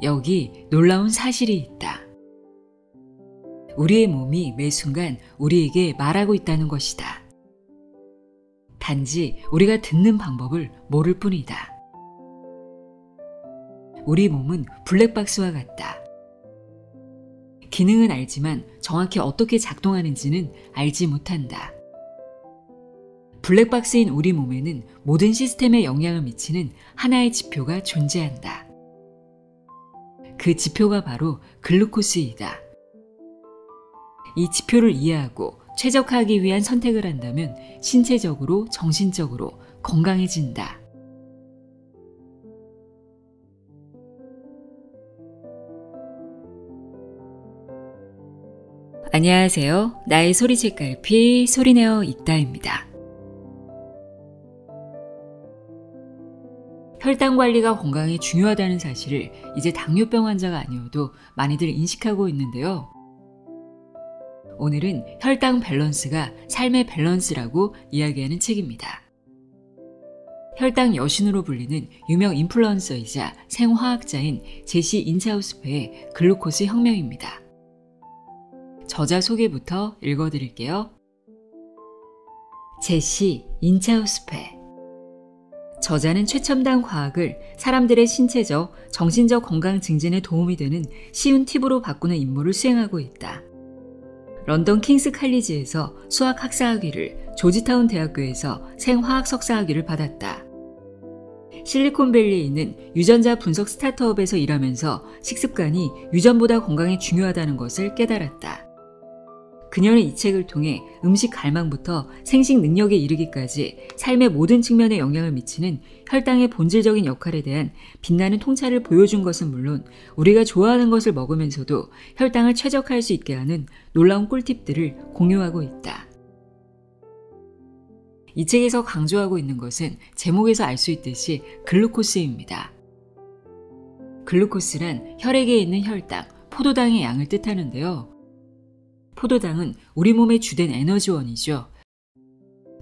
여기 놀라운 사실이 있다. 우리의 몸이 매 순간 우리에게 말하고 있다는 것이다. 단지 우리가 듣는 방법을 모를 뿐이다. 우리 몸은 블랙박스와 같다. 기능은 알지만 정확히 어떻게 작동하는지는 알지 못한다. 블랙박스인 우리 몸에는 모든 시스템에 영향을 미치는 하나의 지표가 존재한다. 그 지표가 바로 글루코스이다. 이 지표를 이해하고 최적화하기 위한 선택을 한다면 신체적으로, 정신적으로 건강해진다. 안녕하세요. 나의 소리책갈피 소리내어 읽다입니다. 혈당 관리가 건강에 중요하다는 사실을 이제 당뇨병 환자가 아니어도 많이들 인식하고 있는데요. 오늘은 혈당 밸런스가 삶의 밸런스라고 이야기하는 책입니다. 혈당 여신으로 불리는 유명 인플루언서이자 생화학자인 제시 인차우스페의 글루코스 혁명입니다. 저자 소개부터 읽어드릴게요. 제시 인차우스페. 저자는 최첨단 과학을 사람들의 신체적, 정신적 건강 증진에 도움이 되는 쉬운 팁으로 바꾸는 임무를 수행하고 있다. 런던 킹스 칼리지에서 수학 학사학위를, 조지타운 대학교에서 생화학 석사학위를 받았다. 실리콘밸리에 있는 유전자 분석 스타트업에서 일하면서 식습관이 유전보다 건강에 중요하다는 것을 깨달았다. 그녀는 이 책을 통해 음식 갈망부터 생식 능력에 이르기까지 삶의 모든 측면에 영향을 미치는 혈당의 본질적인 역할에 대한 빛나는 통찰을 보여준 것은 물론 우리가 좋아하는 것을 먹으면서도 혈당을 최적화할 수 있게 하는 놀라운 꿀팁들을 공유하고 있다. 이 책에서 강조하고 있는 것은 제목에서 알 수 있듯이 글루코스입니다. 글루코스란 혈액에 있는 혈당, 포도당의 양을 뜻하는데요. 포도당은 우리 몸의 주된 에너지원이죠.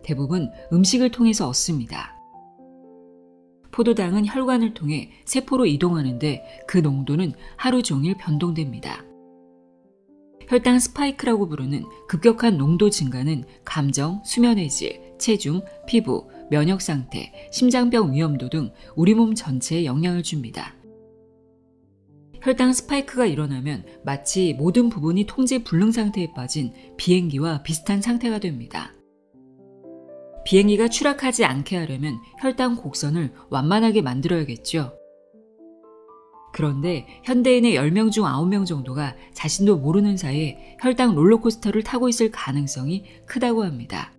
대부분 음식을 통해서 얻습니다. 포도당은 혈관을 통해 세포로 이동하는데 그 농도는 하루 종일 변동됩니다. 혈당 스파이크라고 부르는 급격한 농도 증가는 감정, 수면의 질, 체중, 피부, 면역 상태, 심장병 위험도 등 우리 몸 전체에 영향을 줍니다. 혈당 스파이크가 일어나면 마치 모든 부분이 통제 불능 상태에 빠진 비행기와 비슷한 상태가 됩니다. 비행기가 추락하지 않게 하려면 혈당 곡선을 완만하게 만들어야겠죠. 그런데 현대인의 10명 중 9명 정도가 자신도 모르는 사이에 혈당 롤러코스터를 타고 있을 가능성이 크다고 합니다.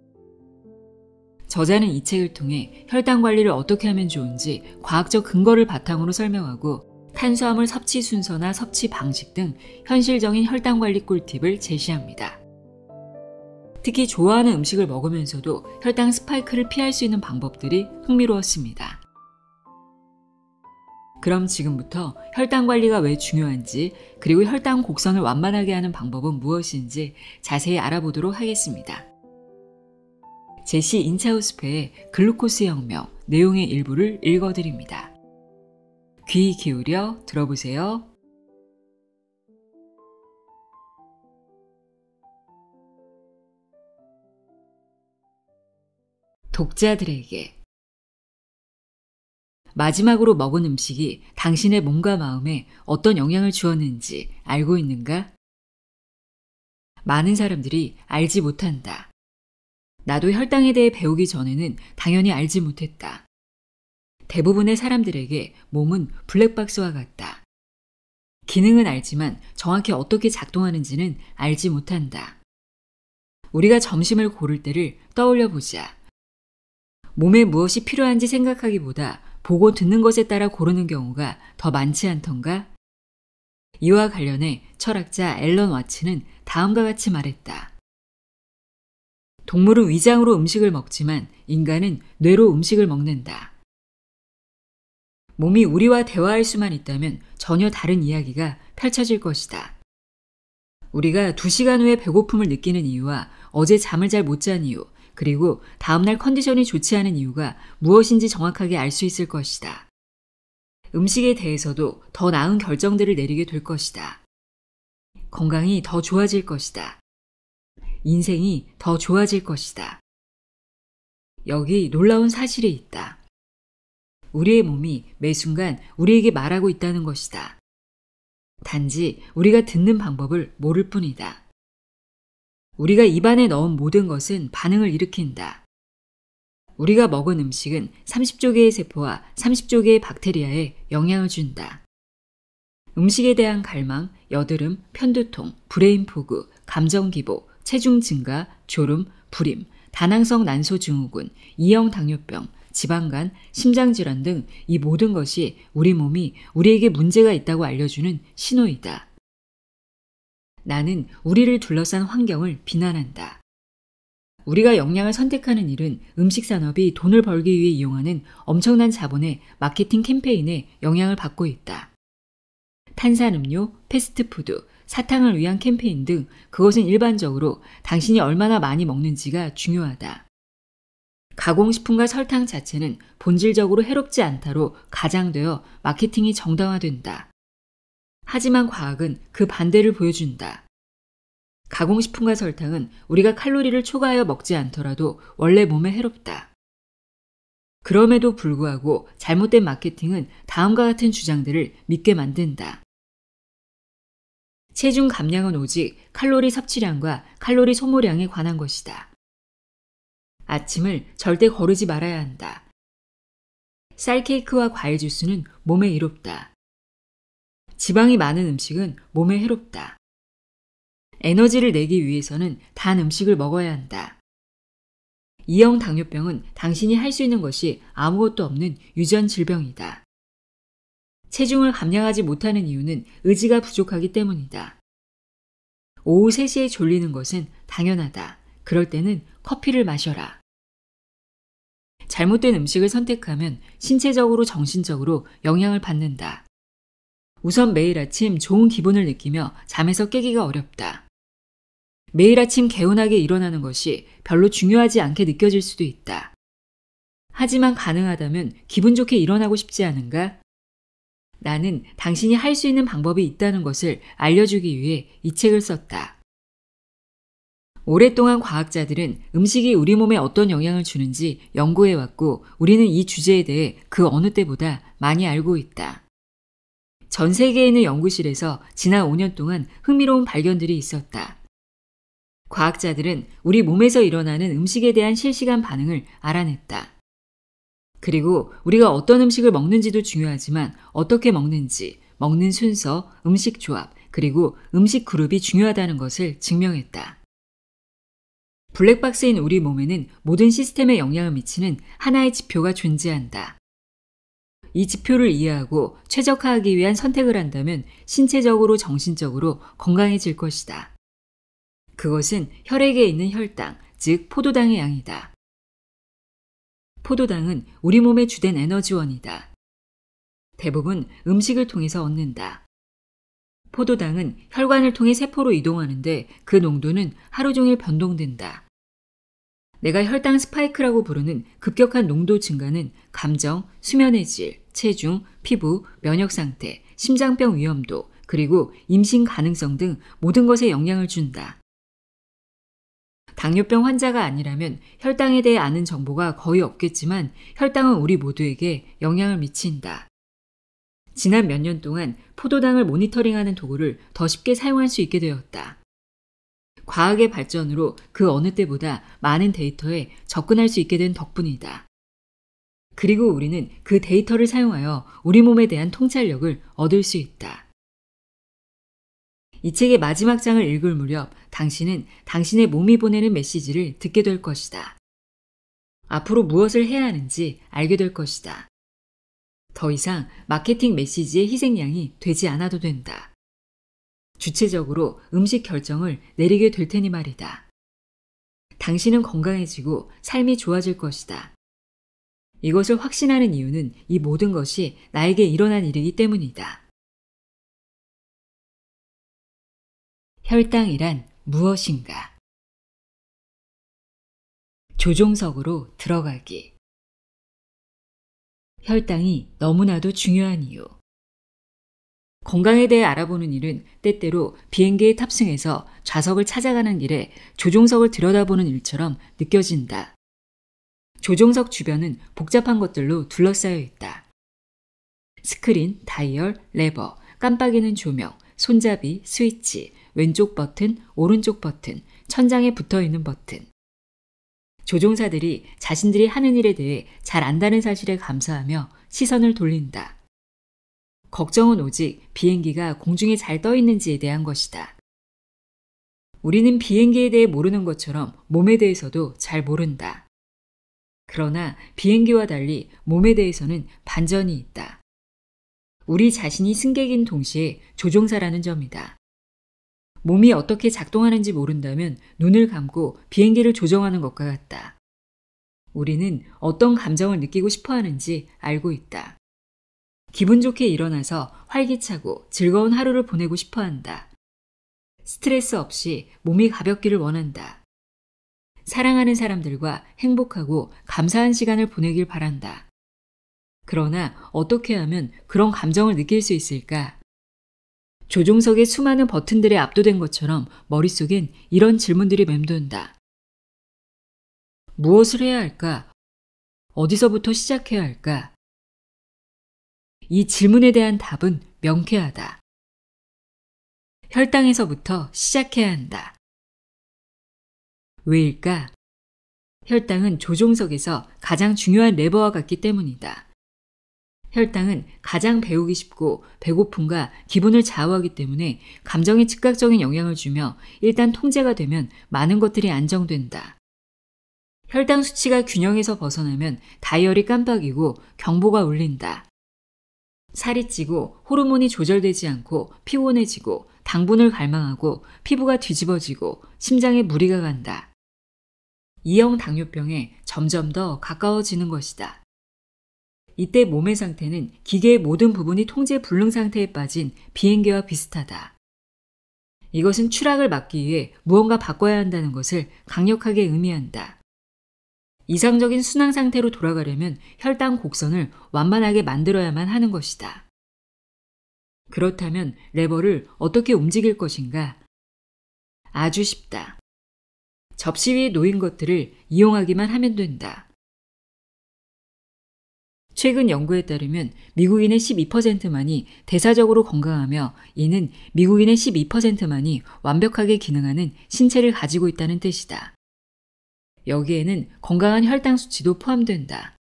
저자는 이 책을 통해 혈당 관리를 어떻게 하면 좋은지 과학적 근거를 바탕으로 설명하고 탄수화물 섭취 순서나 섭취 방식 등 현실적인 혈당 관리 꿀팁을 제시합니다. 특히 좋아하는 음식을 먹으면서도 혈당 스파이크를 피할 수 있는 방법들이 흥미로웠습니다. 그럼 지금부터 혈당 관리가 왜 중요한지, 그리고 혈당 곡선을 완만하게 하는 방법은 무엇인지 자세히 알아보도록 하겠습니다. 제시 인차우스페의 글루코스 혁명 내용의 일부를 읽어드립니다. 귀 기울여 들어보세요. 독자들에게 마지막으로 먹은 음식이 당신의 몸과 마음에 어떤 영향을 주었는지 알고 있는가? 많은 사람들이 알지 못한다. 나도 혈당에 대해 배우기 전에는 당연히 알지 못했다. 대부분의 사람들에게 몸은 블랙박스와 같다. 기능은 알지만 정확히 어떻게 작동하는지는 알지 못한다. 우리가 점심을 고를 때를 떠올려 보자. 몸에 무엇이 필요한지 생각하기보다 보고 듣는 것에 따라 고르는 경우가 더 많지 않던가? 이와 관련해 철학자 앨런 와츠는 다음과 같이 말했다. 동물은 위장으로 음식을 먹지만 인간은 뇌로 음식을 먹는다. 몸이 우리와 대화할 수만 있다면 전혀 다른 이야기가 펼쳐질 것이다. 우리가 2시간 후에 배고픔을 느끼는 이유와 어제 잠을 잘 못 잔 이유, 그리고 다음날 컨디션이 좋지 않은 이유가 무엇인지 정확하게 알 수 있을 것이다. 음식에 대해서도 더 나은 결정들을 내리게 될 것이다. 건강이 더 좋아질 것이다. 인생이 더 좋아질 것이다. 여기 놀라운 사실이 있다. 우리의 몸이 매 순간 우리에게 말하고 있다는 것이다. 단지 우리가 듣는 방법을 모를 뿐이다. 우리가 입안에 넣은 모든 것은 반응을 일으킨다. 우리가 먹은 음식은 30조 개의 세포와 30조 개의 박테리아에 영향을 준다. 음식에 대한 갈망, 여드름, 편두통, 브레인 포그, 감정 기복, 체중 증가, 졸음, 불임, 다낭성 난소 증후군, 이형 당뇨병, 지방간, 심장질환 등 이 모든 것이 우리 몸이 우리에게 문제가 있다고 알려주는 신호이다. 나는 우리를 둘러싼 환경을 비난한다. 우리가 영양을 선택하는 일은 음식 산업이 돈을 벌기 위해 이용하는 엄청난 자본의 마케팅 캠페인에 영향을 받고 있다. 탄산음료, 패스트푸드, 사탕을 위한 캠페인 등 그것은 일반적으로 당신이 얼마나 많이 먹는지가 중요하다. 가공식품과 설탕 자체는 본질적으로 해롭지 않다로 가장되어 마케팅이 정당화된다. 하지만 과학은 그 반대를 보여준다. 가공식품과 설탕은 우리가 칼로리를 초과하여 먹지 않더라도 원래 몸에 해롭다. 그럼에도 불구하고 잘못된 마케팅은 다음과 같은 주장들을 믿게 만든다. 체중 감량은 오직 칼로리 섭취량과 칼로리 소모량에 관한 것이다. 아침을 절대 거르지 말아야 한다. 쌀 케이크와 과일 주스는 몸에 이롭다. 지방이 많은 음식은 몸에 해롭다. 에너지를 내기 위해서는 단 음식을 먹어야 한다. 이형 당뇨병은 당신이 할 수 있는 것이 아무것도 없는 유전 질병이다. 체중을 감량하지 못하는 이유는 의지가 부족하기 때문이다. 오후 3시에 졸리는 것은 당연하다. 그럴 때는 커피를 마셔라. 잘못된 음식을 선택하면 신체적으로 정신적으로 영향을 받는다. 우선 매일 아침 좋은 기분을 느끼며 잠에서 깨기가 어렵다. 매일 아침 개운하게 일어나는 것이 별로 중요하지 않게 느껴질 수도 있다. 하지만 가능하다면 기분 좋게 일어나고 싶지 않은가? 나는 당신이 할 수 있는 방법이 있다는 것을 알려주기 위해 이 책을 썼다. 오랫동안 과학자들은 음식이 우리 몸에 어떤 영향을 주는지 연구해왔고 우리는 이 주제에 대해 그 어느 때보다 많이 알고 있다. 전 세계에 있는 연구실에서 지난 5년 동안 흥미로운 발견들이 있었다. 과학자들은 우리 몸에서 일어나는 음식에 대한 실시간 반응을 알아냈다. 그리고 우리가 어떤 음식을 먹는지도 중요하지만 어떻게 먹는지, 먹는 순서, 음식 조합, 그리고 음식 그룹이 중요하다는 것을 증명했다. 블랙박스인 우리 몸에는 모든 시스템에 영향을 미치는 하나의 지표가 존재한다. 이 지표를 이해하고 최적화하기 위한 선택을 한다면 신체적으로 정신적으로 건강해질 것이다. 그것은 혈액에 있는 혈당, 즉 포도당의 양이다. 포도당은 우리 몸의 주된 에너지원이다. 대부분 음식을 통해서 얻는다. 포도당은 혈관을 통해 세포로 이동하는데 그 농도는 하루 종일 변동된다. 내가 혈당 스파이크라고 부르는 급격한 농도 증가는 감정, 수면의 질, 체중, 피부, 면역 상태, 심장병 위험도, 그리고 임신 가능성 등 모든 것에 영향을 준다. 당뇨병 환자가 아니라면 혈당에 대해 아는 정보가 거의 없겠지만 혈당은 우리 모두에게 영향을 미친다. 지난 몇 년 동안 포도당을 모니터링하는 도구를 더 쉽게 사용할 수 있게 되었다. 과학의 발전으로 그 어느 때보다 많은 데이터에 접근할 수 있게 된 덕분이다. 그리고 우리는 그 데이터를 사용하여 우리 몸에 대한 통찰력을 얻을 수 있다. 이 책의 마지막 장을 읽을 무렵 당신은 당신의 몸이 보내는 메시지를 듣게 될 것이다. 앞으로 무엇을 해야 하는지 알게 될 것이다. 더 이상 마케팅 메시지의 희생양이 되지 않아도 된다. 주체적으로 음식 결정을 내리게 될 테니 말이다. 당신은 건강해지고 삶이 좋아질 것이다. 이것을 확신하는 이유는 이 모든 것이 나에게 일어난 일이기 때문이다. 혈당이란 무엇인가? 조종석으로 들어가기. 혈당이 너무나도 중요한 이유. 건강에 대해 알아보는 일은 때때로 비행기에 탑승해서 좌석을 찾아가는 길에 조종석을 들여다보는 일처럼 느껴진다. 조종석 주변은 복잡한 것들로 둘러싸여 있다. 스크린, 다이얼, 레버, 깜빡이는 조명, 손잡이, 스위치, 왼쪽 버튼, 오른쪽 버튼, 천장에 붙어있는 버튼. 조종사들이 자신들이 하는 일에 대해 잘 안다는 사실에 감사하며 시선을 돌린다. 걱정은 오직 비행기가 공중에 잘 떠 있는지에 대한 것이다. 우리는 비행기에 대해 모르는 것처럼 몸에 대해서도 잘 모른다. 그러나 비행기와 달리 몸에 대해서는 반전이 있다. 우리 자신이 승객인 동시에 조종사라는 점이다. 몸이 어떻게 작동하는지 모른다면 눈을 감고 비행기를 조정하는 것과 같다. 우리는 어떤 감정을 느끼고 싶어 하는지 알고 있다. 기분 좋게 일어나서 활기차고 즐거운 하루를 보내고 싶어 한다. 스트레스 없이 몸이 가볍기를 원한다. 사랑하는 사람들과 행복하고 감사한 시간을 보내길 바란다. 그러나 어떻게 하면 그런 감정을 느낄 수 있을까? 조종석의 수많은 버튼들에 압도된 것처럼 머릿속엔 이런 질문들이 맴돈다. 무엇을 해야 할까? 어디서부터 시작해야 할까? 이 질문에 대한 답은 명쾌하다. 혈당에서부터 시작해야 한다. 왜일까? 혈당은 조종석에서 가장 중요한 레버와 같기 때문이다. 혈당은 가장 배우기 쉽고 배고픔과 기분을 좌우하기 때문에 감정에 즉각적인 영향을 주며 일단 통제가 되면 많은 것들이 안정된다. 혈당 수치가 균형에서 벗어나면 다이얼이 깜빡이고 경보가 울린다. 살이 찌고 호르몬이 조절되지 않고 피곤해지고 당분을 갈망하고 피부가 뒤집어지고 심장에 무리가 간다. 2형 당뇨병에 점점 더 가까워지는 것이다. 이때 몸의 상태는 기계의 모든 부분이 통제 불능 상태에 빠진 비행기와 비슷하다. 이것은 추락을 막기 위해 무언가 바꿔야 한다는 것을 강력하게 의미한다. 이상적인 순항 상태로 돌아가려면 혈당 곡선을 완만하게 만들어야만 하는 것이다. 그렇다면 레버를 어떻게 움직일 것인가? 아주 쉽다. 접시 위에 놓인 것들을 이용하기만 하면 된다. 최근 연구에 따르면 미국인의 12%만이 대사적으로 건강하며 이는 미국인의 12%만이 완벽하게 기능하는 신체를 가지고 있다는 뜻이다. 여기에는 건강한 혈당 수치도 포함된다.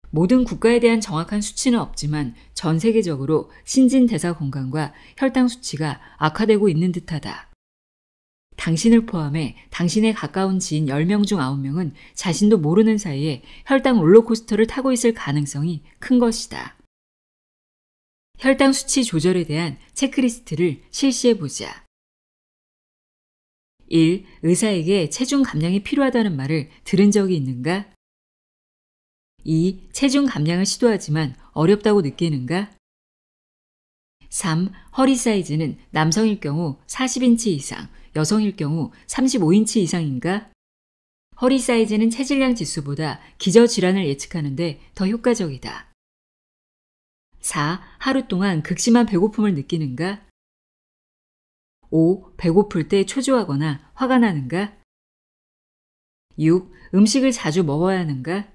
모든 국가에 대한 정확한 수치는 없지만 전 세계적으로 신진대사 건강과 혈당 수치가 악화되고 있는 듯하다. 당신을 포함해 당신의 가까운 지인 10명 중 9명은 자신도 모르는 사이에 혈당 롤러코스터를 타고 있을 가능성이 큰 것이다. 혈당 수치 조절에 대한 체크리스트를 실시해보자. 1. 의사에게 체중 감량이 필요하다는 말을 들은 적이 있는가? 2. 체중 감량을 시도하지만 어렵다고 느끼는가? 3. 허리 사이즈는 남성일 경우 40인치 이상, 여성일 경우 35인치 이상인가? 허리 사이즈는 체질량 지수보다 기저질환을 예측하는 데 더 효과적이다. 4. 하루 동안 극심한 배고픔을 느끼는가? 5. 배고플 때 초조하거나 화가 나는가? 6. 음식을 자주 먹어야 하는가?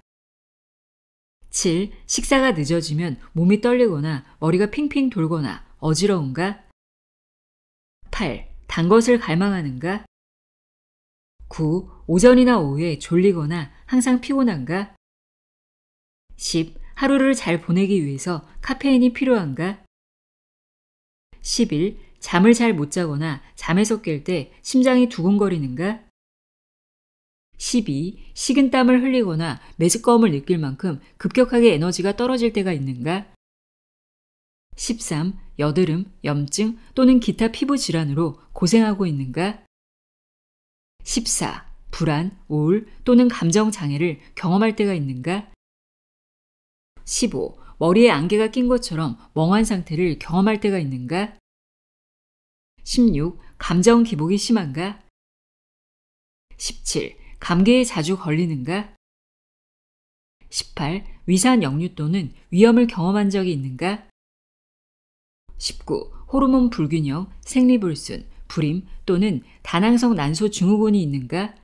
7. 식사가 늦어지면 몸이 떨리거나 머리가 핑핑 돌거나 어지러운가? 8. 단 것을 갈망하는가? 9. 오전이나 오후에 졸리거나 항상 피곤한가? 10. 하루를 잘 보내기 위해서 카페인이 필요한가? 11. 잠을 잘 못 자거나 잠에서 깰 때 심장이 두근거리는가? 12. 식은땀을 흘리거나 메스꺼움을 느낄 만큼 급격하게 에너지가 떨어질 때가 있는가? 13. 여드름, 염증 또는 기타 피부 질환으로 고생하고 있는가? 14. 불안, 우울 또는 감정 장애를 경험할 때가 있는가? 15. 머리에 안개가 낀 것처럼 멍한 상태를 경험할 때가 있는가? 16. 감정 기복이 심한가? 17. 감기에 자주 걸리는가? 18. 위산 역류 또는 위염을 경험한 적이 있는가? 19. 호르몬 불균형, 생리불순, 불임 또는 다낭성 난소 증후군이 있는가?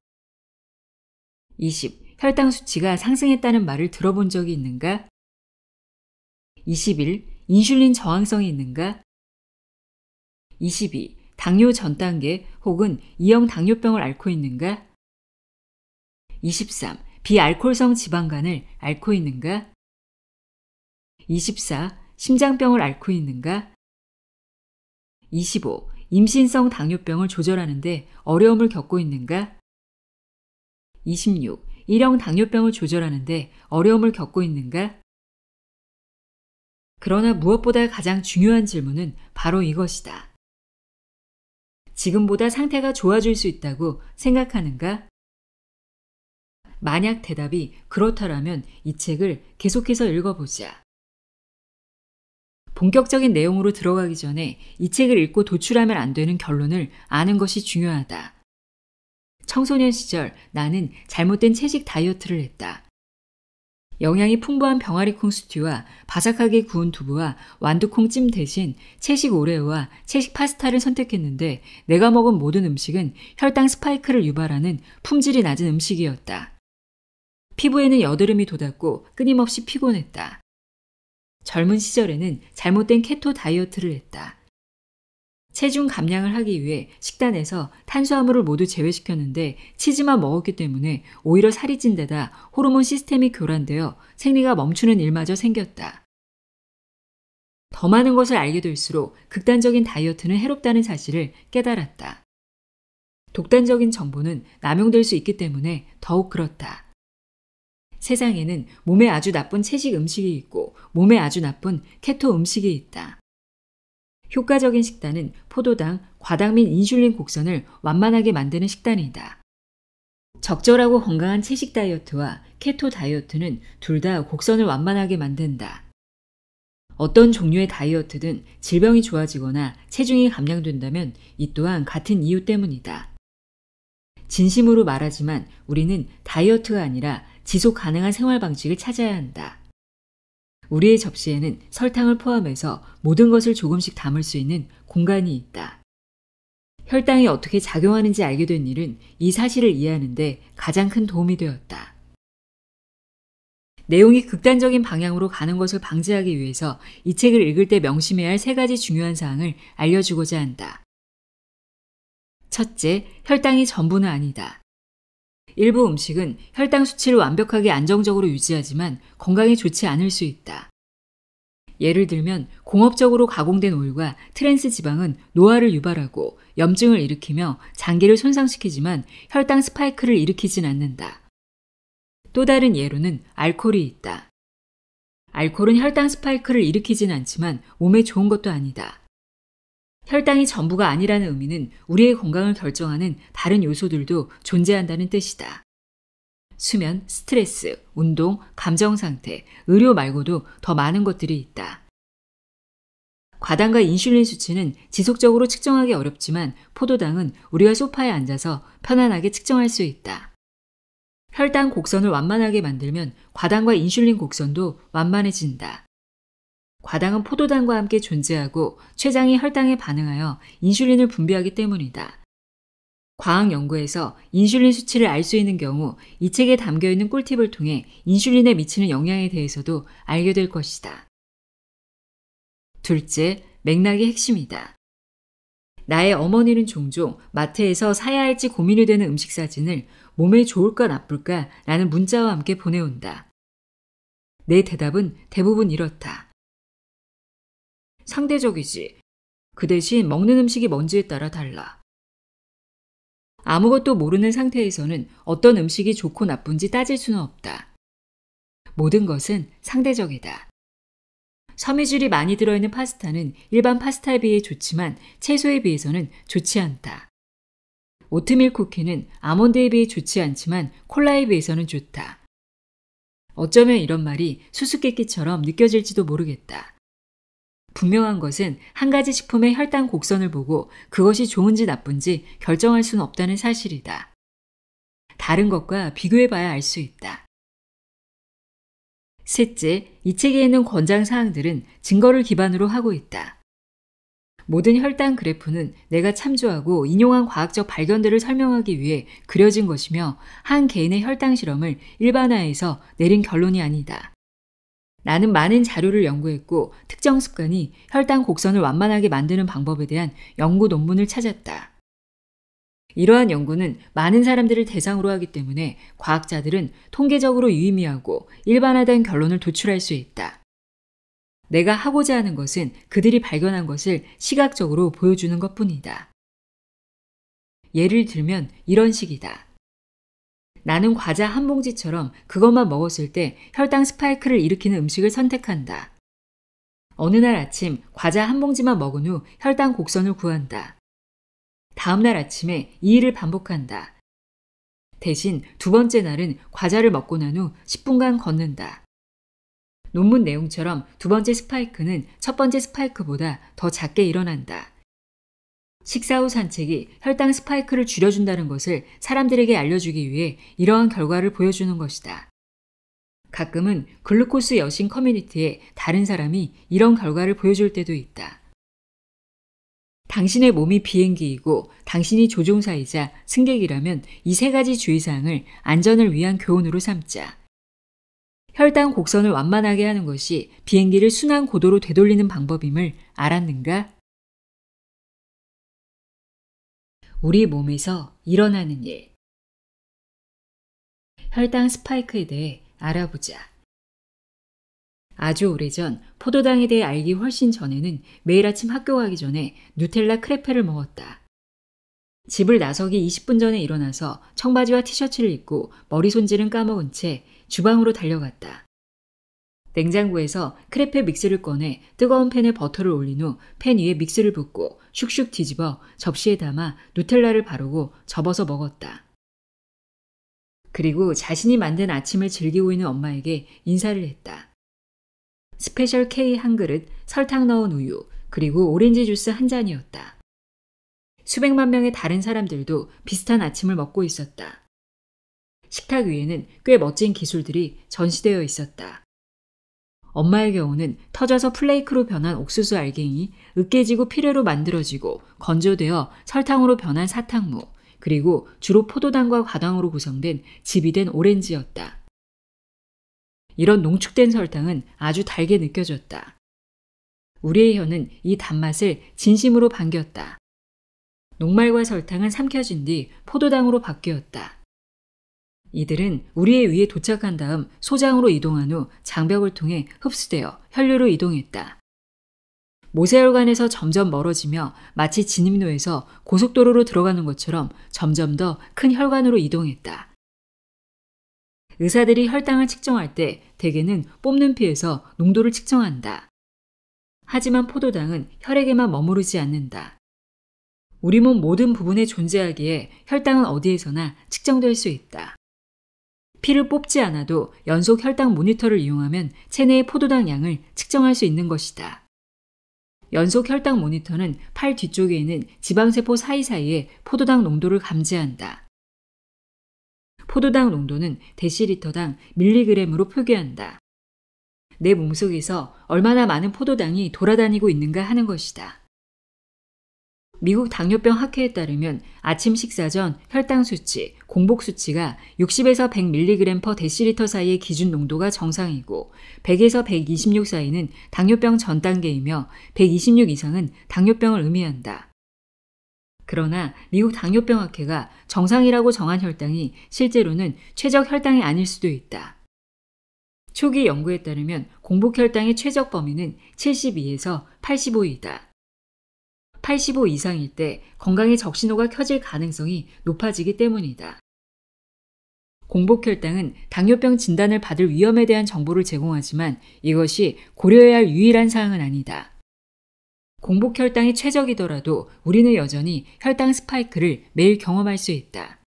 20. 혈당 수치가 상승했다는 말을 들어본 적이 있는가? 21. 인슐린 저항성이 있는가? 22. 당뇨 전 단계 혹은 2형 당뇨병을 앓고 있는가? 23. 비알코올성 지방간을 앓고 있는가? 24. 심장병을 앓고 있는가? 25. 임신성 당뇨병을 조절하는데 어려움을 겪고 있는가? 26. 1형 당뇨병을 조절하는데 어려움을 겪고 있는가? 그러나 무엇보다 가장 중요한 질문은 바로 이것이다. 지금보다 상태가 좋아질 수 있다고 생각하는가? 만약 대답이 그렇다라면 이 책을 계속해서 읽어보자. 본격적인 내용으로 들어가기 전에 이 책을 읽고 도출하면 안 되는 결론을 아는 것이 중요하다. 청소년 시절 나는 잘못된 채식 다이어트를 했다. 영양이 풍부한 병아리콩 스튜와 바삭하게 구운 두부와 완두콩 찜 대신 채식 오레오와 채식 파스타를 선택했는데 내가 먹은 모든 음식은 혈당 스파이크를 유발하는 품질이 낮은 음식이었다. 피부에는 여드름이 돋았고 끊임없이 피곤했다. 젊은 시절에는 잘못된 케토 다이어트를 했다. 체중 감량을 하기 위해 식단에서 탄수화물을 모두 제외시켰는데 치즈만 먹었기 때문에 오히려 살이 찐 데다 호르몬 시스템이 교란되어 생리가 멈추는 일마저 생겼다. 더 많은 것을 알게 될수록 극단적인 다이어트는 해롭다는 사실을 깨달았다. 독단적인 정보는 남용될 수 있기 때문에 더욱 그렇다. 세상에는 몸에 아주 나쁜 채식 음식이 있고 몸에 아주 나쁜 케토 음식이 있다. 효과적인 식단은 포도당, 과당 및 인슐린 곡선을 완만하게 만드는 식단이다. 적절하고 건강한 채식 다이어트와 케토 다이어트는 둘 다 곡선을 완만하게 만든다. 어떤 종류의 다이어트든 질병이 좋아지거나 체중이 감량된다면 이 또한 같은 이유 때문이다. 진심으로 말하지만 우리는 다이어트가 아니라 지속 가능한 생활 방식을 찾아야 한다. 우리의 접시에는 설탕을 포함해서 모든 것을 조금씩 담을 수 있는 공간이 있다. 혈당이 어떻게 작용하는지 알게 된 일은 이 사실을 이해하는 데 가장 큰 도움이 되었다. 내용이 극단적인 방향으로 가는 것을 방지하기 위해서 이 책을 읽을 때 명심해야 할 3가지 중요한 사항을 알려주고자 한다. 첫째, 혈당이 전부는 아니다. 일부 음식은 혈당 수치를 완벽하게 안정적으로 유지하지만 건강에 좋지 않을 수 있다. 예를 들면 공업적으로 가공된 오일과 트랜스 지방은 노화를 유발하고 염증을 일으키며 장기를 손상시키지만 혈당 스파이크를 일으키진 않는다. 또 다른 예로는 알코올이 있다. 알코올은 혈당 스파이크를 일으키진 않지만 몸에 좋은 것도 아니다. 혈당이 전부가 아니라는 의미는 우리의 건강을 결정하는 다른 요소들도 존재한다는 뜻이다. 수면, 스트레스, 운동, 감정 상태, 의료 말고도 더 많은 것들이 있다. 과당과 인슐린 수치는 지속적으로 측정하기 어렵지만 포도당은 우리가 소파에 앉아서 편안하게 측정할 수 있다. 혈당 곡선을 완만하게 만들면 과당과 인슐린 곡선도 완만해진다. 과당은 포도당과 함께 존재하고 췌장이 혈당에 반응하여 인슐린을 분비하기 때문이다. 과학 연구에서 인슐린 수치를 알 수 있는 경우 이 책에 담겨있는 꿀팁을 통해 인슐린에 미치는 영향에 대해서도 알게 될 것이다. 둘째, 맥락의 핵심이다. 나의 어머니는 종종 마트에서 사야 할지 고민이 되는 음식 사진을 몸에 좋을까 나쁠까 라는 문자와 함께 보내온다. 내 대답은 대부분 이렇다. 상대적이지. 그 대신 먹는 음식이 뭔지에 따라 달라. 아무것도 모르는 상태에서는 어떤 음식이 좋고 나쁜지 따질 수는 없다. 모든 것은 상대적이다. 섬유질이 많이 들어있는 파스타는 일반 파스타에 비해 좋지만 채소에 비해서는 좋지 않다. 오트밀 쿠키는 아몬드에 비해 좋지 않지만 콜라에 비해서는 좋다. 어쩌면 이런 말이 수수께끼처럼 느껴질지도 모르겠다. 분명한 것은 한 가지 식품의 혈당 곡선을 보고 그것이 좋은지 나쁜지 결정할 수는 없다는 사실이다. 다른 것과 비교해봐야 알 수 있다. 셋째, 이 책에 있는 권장 사항들은 증거를 기반으로 하고 있다. 모든 혈당 그래프는 내가 참조하고 인용한 과학적 발견들을 설명하기 위해 그려진 것이며 한 개인의 혈당 실험을 일반화해서 내린 결론이 아니다. 나는 많은 자료를 연구했고 특정 습관이 혈당 곡선을 완만하게 만드는 방법에 대한 연구 논문을 찾았다. 이러한 연구는 많은 사람들을 대상으로 하기 때문에 과학자들은 통계적으로 유의미하고 일반화된 결론을 도출할 수 있다. 내가 하고자 하는 것은 그들이 발견한 것을 시각적으로 보여주는 것뿐이다. 예를 들면 이런 식이다. 나는 과자 한 봉지처럼 그것만 먹었을 때 혈당 스파이크를 일으키는 음식을 선택한다. 어느 날 아침 과자 한 봉지만 먹은 후 혈당 곡선을 구한다. 다음 날 아침에 이 일을 반복한다. 대신 두 번째 날은 과자를 먹고 난 후 10분간 걷는다. 논문 내용처럼 두 번째 스파이크는 첫 번째 스파이크보다 더 작게 일어난다. 식사 후 산책이 혈당 스파이크를 줄여준다는 것을 사람들에게 알려주기 위해 이러한 결과를 보여주는 것이다. 가끔은 글루코스 여신 커뮤니티에 다른 사람이 이런 결과를 보여줄 때도 있다. 당신의 몸이 비행기이고 당신이 조종사이자 승객이라면 이 세 가지 주의사항을 안전을 위한 교훈으로 삼자. 혈당 곡선을 완만하게 하는 것이 비행기를 순환 고도로 되돌리는 방법임을 알았는가? 우리 몸에서 일어나는 일. 혈당 스파이크에 대해 알아보자. 아주 오래전 포도당에 대해 알기 훨씬 전에는 매일 아침 학교 가기 전에 누텔라 크레페를 먹었다. 집을 나서기 20분 전에 일어나서 청바지와 티셔츠를 입고 머리 손질은 까먹은 채 주방으로 달려갔다. 냉장고에서 크레페 믹스를 꺼내 뜨거운 팬에 버터를 올린 후 팬 위에 믹스를 붓고 슉슉 뒤집어 접시에 담아 누텔라를 바르고 접어서 먹었다. 그리고 자신이 만든 아침을 즐기고 있는 엄마에게 인사를 했다. 스페셜 K 한 그릇, 설탕 넣은 우유, 그리고 오렌지 주스 한 잔이었다. 수백만 명의 다른 사람들도 비슷한 아침을 먹고 있었다. 식탁 위에는 꽤 멋진 기술들이 전시되어 있었다. 엄마의 경우는 터져서 플레이크로 변한 옥수수 알갱이, 으깨지고 피레로 만들어지고 건조되어 설탕으로 변한 사탕무, 그리고 주로 포도당과 과당으로 구성된 지비된 오렌지였다. 이런 농축된 설탕은 아주 달게 느껴졌다. 우리의 혀는 이 단맛을 진심으로 반겼다. 녹말과 설탕은 삼켜진 뒤 포도당으로 바뀌었다. 이들은 우리의 위에 도착한 다음 소장으로 이동한 후 장벽을 통해 흡수되어 혈류로 이동했다. 모세혈관에서 점점 멀어지며 마치 진입로에서 고속도로로 들어가는 것처럼 점점 더 큰 혈관으로 이동했다. 의사들이 혈당을 측정할 때 대개는 뽑는 피에서 농도를 측정한다. 하지만 포도당은 혈액에만 머무르지 않는다. 우리 몸 모든 부분에 존재하기에 혈당은 어디에서나 측정될 수 있다. 피를 뽑지 않아도 연속 혈당 모니터를 이용하면 체내의 포도당 양을 측정할 수 있는 것이다. 연속 혈당 모니터는 팔 뒤쪽에 있는 지방세포 사이사이에 포도당 농도를 감지한다. 포도당 농도는 데시리터당 밀리그램으로 표기한다. 내 몸속에서 얼마나 많은 포도당이 돌아다니고 있는가 하는 것이다. 미국 당뇨병 학회에 따르면 아침 식사 전 혈당 수치, 공복 수치가 60에서 100mg/데시리터 사이의 기준 농도가 정상이고 100에서 126 사이는 당뇨병 전 단계이며 126 이상은 당뇨병을 의미한다. 그러나 미국 당뇨병 학회가 정상이라고 정한 혈당이 실제로는 최적 혈당이 아닐 수도 있다. 초기 연구에 따르면 공복 혈당의 최적 범위는 72에서 85이다. 85 이상일 때 건강의 적신호가 켜질 가능성이 높아지기 때문이다. 공복 혈당은 당뇨병 진단을 받을 위험에 대한 정보를 제공하지만 이것이 고려해야 할 유일한 사항은 아니다. 공복 혈당이 최적이더라도 우리는 여전히 혈당 스파이크를 매일 경험할 수 있다.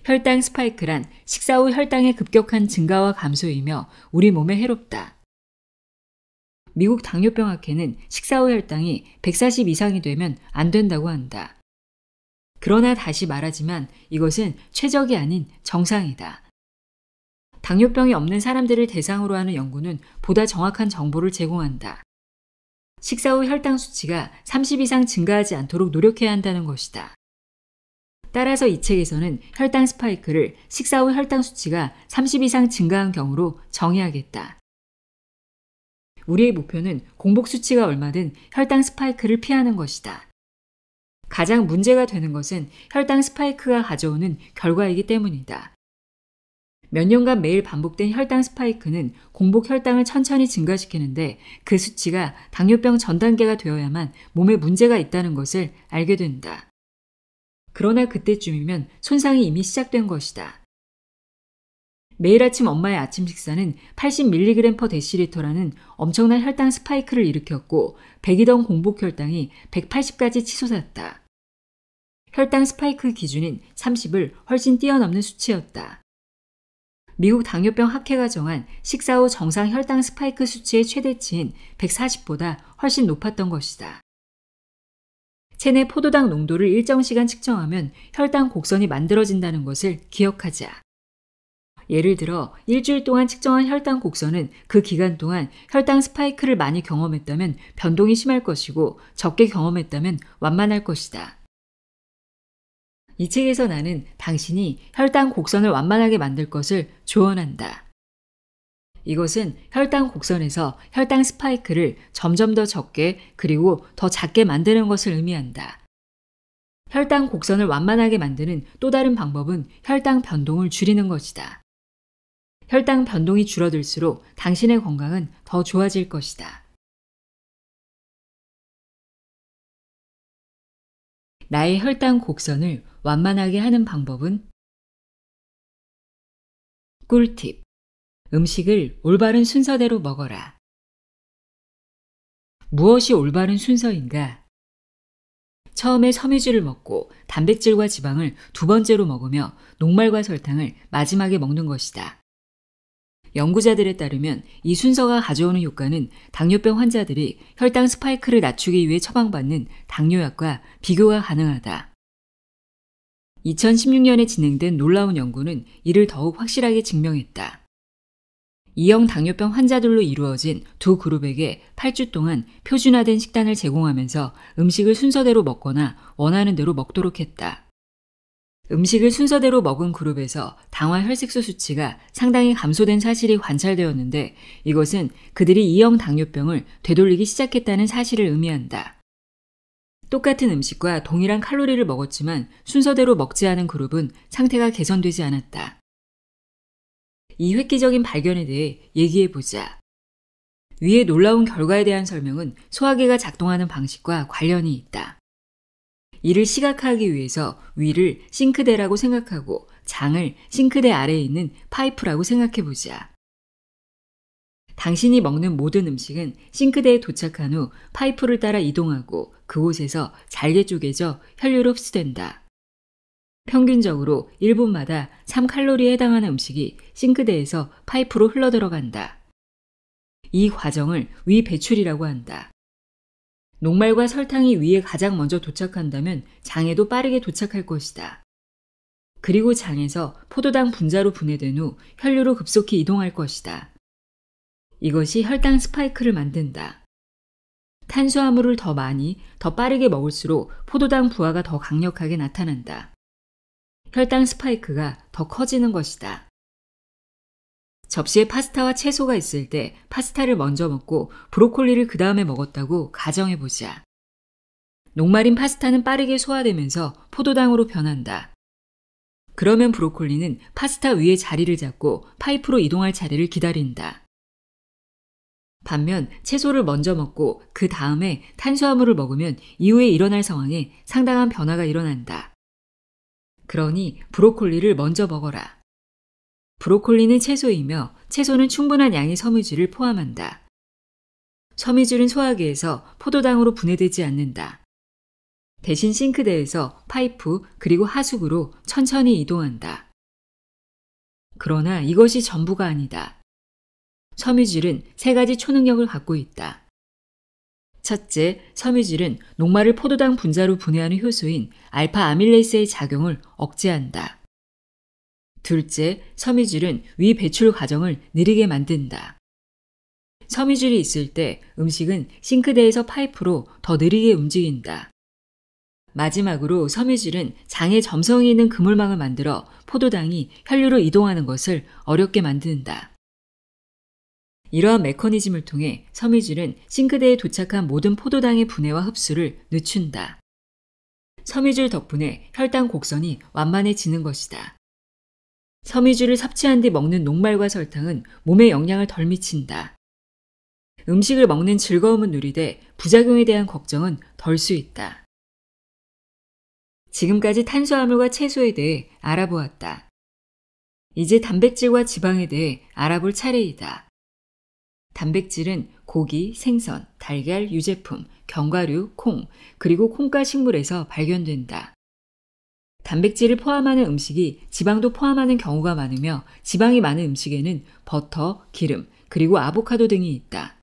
혈당 스파이크란 식사 후 혈당의 급격한 증가와 감소이며 우리 몸에 해롭다. 미국 당뇨병 학회는 식사 후 혈당이 140 이상이 되면 안 된다고 한다. 그러나 다시 말하지만 이것은 최적이 아닌 정상이다. 당뇨병이 없는 사람들을 대상으로 하는 연구는 보다 정확한 정보를 제공한다. 식사 후 혈당 수치가 30 이상 증가하지 않도록 노력해야 한다는 것이다. 따라서 이 책에서는 혈당 스파이크를 식사 후 혈당 수치가 30 이상 증가한 경우로 정의하겠다. 우리의 목표는 공복 수치가 얼마든 혈당 스파이크를 피하는 것이다. 가장 문제가 되는 것은 혈당 스파이크가 가져오는 결과이기 때문이다. 몇 년간 매일 반복된 혈당 스파이크는 공복 혈당을 천천히 증가시키는데 그 수치가 당뇨병 전 단계가 되어야만 몸에 문제가 있다는 것을 알게 된다. 그러나 그때쯤이면 손상이 이미 시작된 것이다. 매일 아침 엄마의 아침 식사는 80mg/dl라는 엄청난 혈당 스파이크를 일으켰고 100이던 공복 혈당이 180까지 치솟았다. 혈당 스파이크 기준인 30을 훨씬 뛰어넘는 수치였다. 미국 당뇨병 학회가 정한 식사 후 정상 혈당 스파이크 수치의 최대치인 140보다 훨씬 높았던 것이다. 체내 포도당 농도를 일정 시간 측정하면 혈당 곡선이 만들어진다는 것을 기억하자. 예를 들어 일주일 동안 측정한 혈당 곡선은 그 기간 동안 혈당 스파이크를 많이 경험했다면 변동이 심할 것이고 적게 경험했다면 완만할 것이다. 이 책에서 나는 당신이 혈당 곡선을 완만하게 만들 것을 조언한다. 이것은 혈당 곡선에서 혈당 스파이크를 점점 더 적게 그리고 더 작게 만드는 것을 의미한다. 혈당 곡선을 완만하게 만드는 또 다른 방법은 혈당 변동을 줄이는 것이다. 혈당 변동이 줄어들수록 당신의 건강은 더 좋아질 것이다. 나의 혈당 곡선을 완만하게 하는 방법은? 꿀팁. 음식을 올바른 순서대로 먹어라. 무엇이 올바른 순서인가? 처음에 섬유질을 먹고 단백질과 지방을 두 번째로 먹으며 녹말과 설탕을 마지막에 먹는 것이다. 연구자들에 따르면 이 순서가 가져오는 효과는 당뇨병 환자들이 혈당 스파이크를 낮추기 위해 처방받는 당뇨약과 비교가 가능하다. 2016년에 진행된 놀라운 연구는 이를 더욱 확실하게 증명했다. 2형 당뇨병 환자들로 이루어진 두 그룹에게 8주 동안 표준화된 식단을 제공하면서 음식을 순서대로 먹거나 원하는 대로 먹도록 했다. 음식을 순서대로 먹은 그룹에서 당화 혈색소 수치가 상당히 감소된 사실이 관찰되었는데 이것은 그들이 2형 당뇨병을 되돌리기 시작했다는 사실을 의미한다. 똑같은 음식과 동일한 칼로리를 먹었지만 순서대로 먹지 않은 그룹은 상태가 개선되지 않았다. 이 획기적인 발견에 대해 얘기해보자. 위의 놀라운 결과에 대한 설명은 소화기가 작동하는 방식과 관련이 있다. 이를 시각화하기 위해서 위를 싱크대라고 생각하고 장을 싱크대 아래에 있는 파이프라고 생각해보자. 당신이 먹는 모든 음식은 싱크대에 도착한 후 파이프를 따라 이동하고 그곳에서 잘게 쪼개져 혈류로 흡수된다. 평균적으로 1분마다 3칼로리에 해당하는 음식이 싱크대에서 파이프로 흘러들어간다. 이 과정을 위 배출이라고 한다. 녹말과 설탕이 위에 가장 먼저 도착한다면 장에도 빠르게 도착할 것이다. 그리고 장에서 포도당 분자로 분해된 후 혈류로 급속히 이동할 것이다. 이것이 혈당 스파이크를 만든다. 탄수화물을 더 많이, 더 빠르게 먹을수록 포도당 부하가 더 강력하게 나타난다. 혈당 스파이크가 더 커지는 것이다. 접시에 파스타와 채소가 있을 때 파스타를 먼저 먹고 브로콜리를 그 다음에 먹었다고 가정해보자. 녹말인 파스타는 빠르게 소화되면서 포도당으로 변한다. 그러면 브로콜리는 파스타 위에 자리를 잡고 파이프로 이동할 차례를 기다린다. 반면 채소를 먼저 먹고 그 다음에 탄수화물을 먹으면 이후에 일어날 상황에 상당한 변화가 일어난다. 그러니 브로콜리를 먼저 먹어라. 브로콜리는 채소이며 채소는 충분한 양의 섬유질을 포함한다. 섬유질은 소화기에서 포도당으로 분해되지 않는다. 대신 싱크대에서 파이프 그리고 하수구로 천천히 이동한다. 그러나 이것이 전부가 아니다. 섬유질은 세 가지 초능력을 갖고 있다. 첫째, 섬유질은 녹말을 포도당 분자로 분해하는 효소인 알파 아밀레이스의 작용을 억제한다. 둘째, 섬유질은 위 배출 과정을 느리게 만든다. 섬유질이 있을 때 음식은 싱크대에서 파이프로 더 느리게 움직인다. 마지막으로 섬유질은 장에 점성이 있는 그물망을 만들어 포도당이 혈류로 이동하는 것을 어렵게 만든다. 이러한 메커니즘을 통해 섬유질은 싱크대에 도착한 모든 포도당의 분해와 흡수를 늦춘다. 섬유질 덕분에 혈당 곡선이 완만해지는 것이다. 섬유질을 섭취한 뒤 먹는 녹말과 설탕은 몸에 영향을 덜 미친다. 음식을 먹는 즐거움은 누리되 부작용에 대한 걱정은 덜 수 있다. 지금까지 탄수화물과 채소에 대해 알아보았다. 이제 단백질과 지방에 대해 알아볼 차례이다. 단백질은 고기, 생선, 달걀, 유제품, 견과류, 콩, 그리고 콩가 식물에서 발견된다. 단백질을 포함하는 음식이 지방도 포함하는 경우가 많으며 지방이 많은 음식에는 버터, 기름, 그리고 아보카도 등이 있다.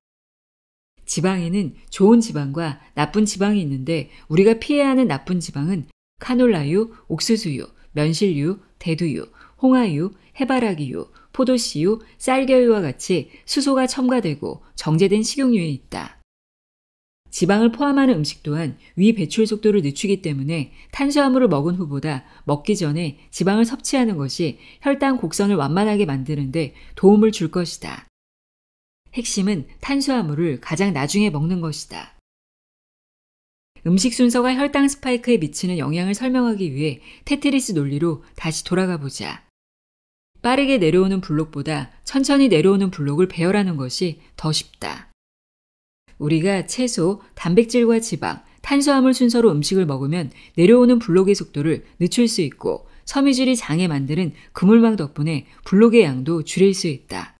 지방에는 좋은 지방과 나쁜 지방이 있는데 우리가 피해야 하는 나쁜 지방은 카놀라유, 옥수수유, 면실유, 대두유, 홍하유, 해바라기유, 포도씨유, 쌀겨유와 같이 수소가 첨가되고 정제된 식용유에 있다. 지방을 포함하는 음식 또한 위 배출 속도를 늦추기 때문에 탄수화물을 먹은 후보다 먹기 전에 지방을 섭취하는 것이 혈당 곡선을 완만하게 만드는 데 도움을 줄 것이다. 핵심은 탄수화물을 가장 나중에 먹는 것이다. 음식 순서가 혈당 스파이크에 미치는 영향을 설명하기 위해 테트리스 논리로 다시 돌아가 보자. 빠르게 내려오는 블록보다 천천히 내려오는 블록을 배열하는 것이 더 쉽다. 우리가 채소, 단백질과 지방, 탄수화물 순서로 음식을 먹으면 내려오는 블록의 속도를 늦출 수 있고 섬유질이 장에 만드는 그물망 덕분에 블록의 양도 줄일 수 있다.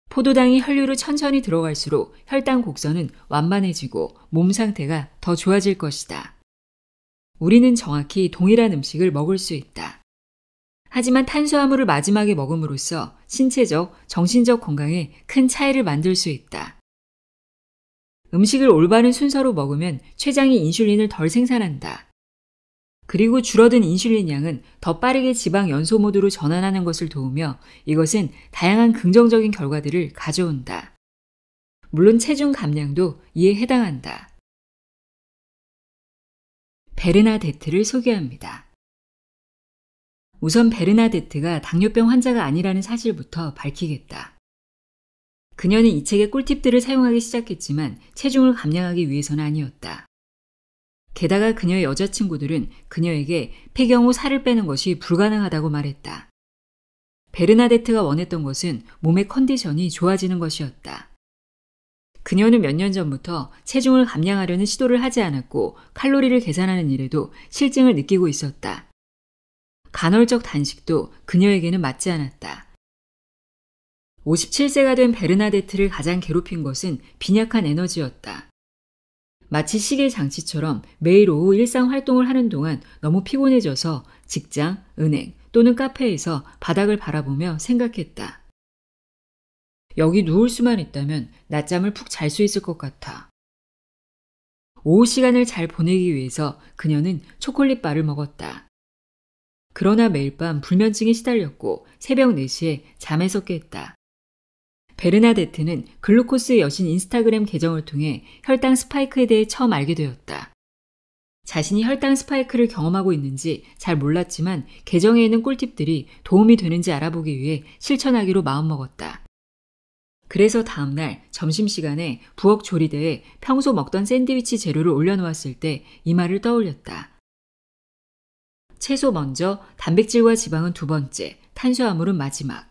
포도당이 혈류로 천천히 들어갈수록 혈당 곡선은 완만해지고 몸 상태가 더 좋아질 것이다. 우리는 정확히 동일한 음식을 먹을 수 있다. 하지만 탄수화물을 마지막에 먹음으로써 신체적, 정신적 건강에 큰 차이를 만들 수 있다. 음식을 올바른 순서로 먹으면 췌장이 인슐린을 덜 생산한다. 그리고 줄어든 인슐린 양은 더 빠르게 지방 연소 모드로 전환하는 것을 도우며 이것은 다양한 긍정적인 결과들을 가져온다. 물론 체중 감량도 이에 해당한다. 베르나데트를 소개합니다. 우선 베르나데트가 당뇨병 환자가 아니라는 사실부터 밝히겠다. 그녀는 이 책의 꿀팁들을 사용하기 시작했지만 체중을 감량하기 위해서는 아니었다. 게다가 그녀의 여자친구들은 그녀에게 폐경 후 살을 빼는 것이 불가능하다고 말했다. 베르나데트가 원했던 것은 몸의 컨디션이 좋아지는 것이었다. 그녀는 몇 년 전부터 체중을 감량하려는 시도를 하지 않았고 칼로리를 계산하는 일에도 실증을 느끼고 있었다. 간헐적 단식도 그녀에게는 맞지 않았다. 57세가 된 베르나데트를 가장 괴롭힌 것은 빈약한 에너지였다. 마치 시계 장치처럼 매일 오후 일상 활동을 하는 동안 너무 피곤해져서 직장, 은행 또는 카페에서 바닥을 바라보며 생각했다. 여기 누울 수만 있다면 낮잠을 푹 잘 수 있을 것 같아. 오후 시간을 잘 보내기 위해서 그녀는 초콜릿바를 먹었다. 그러나 매일 밤 불면증에 시달렸고 새벽 4시에 잠에서 깼다. 베르나데트는 글루코스의 여신 인스타그램 계정을 통해 혈당 스파이크에 대해 처음 알게 되었다. 자신이 혈당 스파이크를 경험하고 있는지 잘 몰랐지만 계정에 있는 꿀팁들이 도움이 되는지 알아보기 위해 실천하기로 마음먹었다. 그래서 다음날 점심시간에 부엌 조리대에 평소 먹던 샌드위치 재료를 올려놓았을 때 이 말을 떠올렸다. 채소 먼저, 단백질과 지방은 두 번째, 탄수화물은 마지막.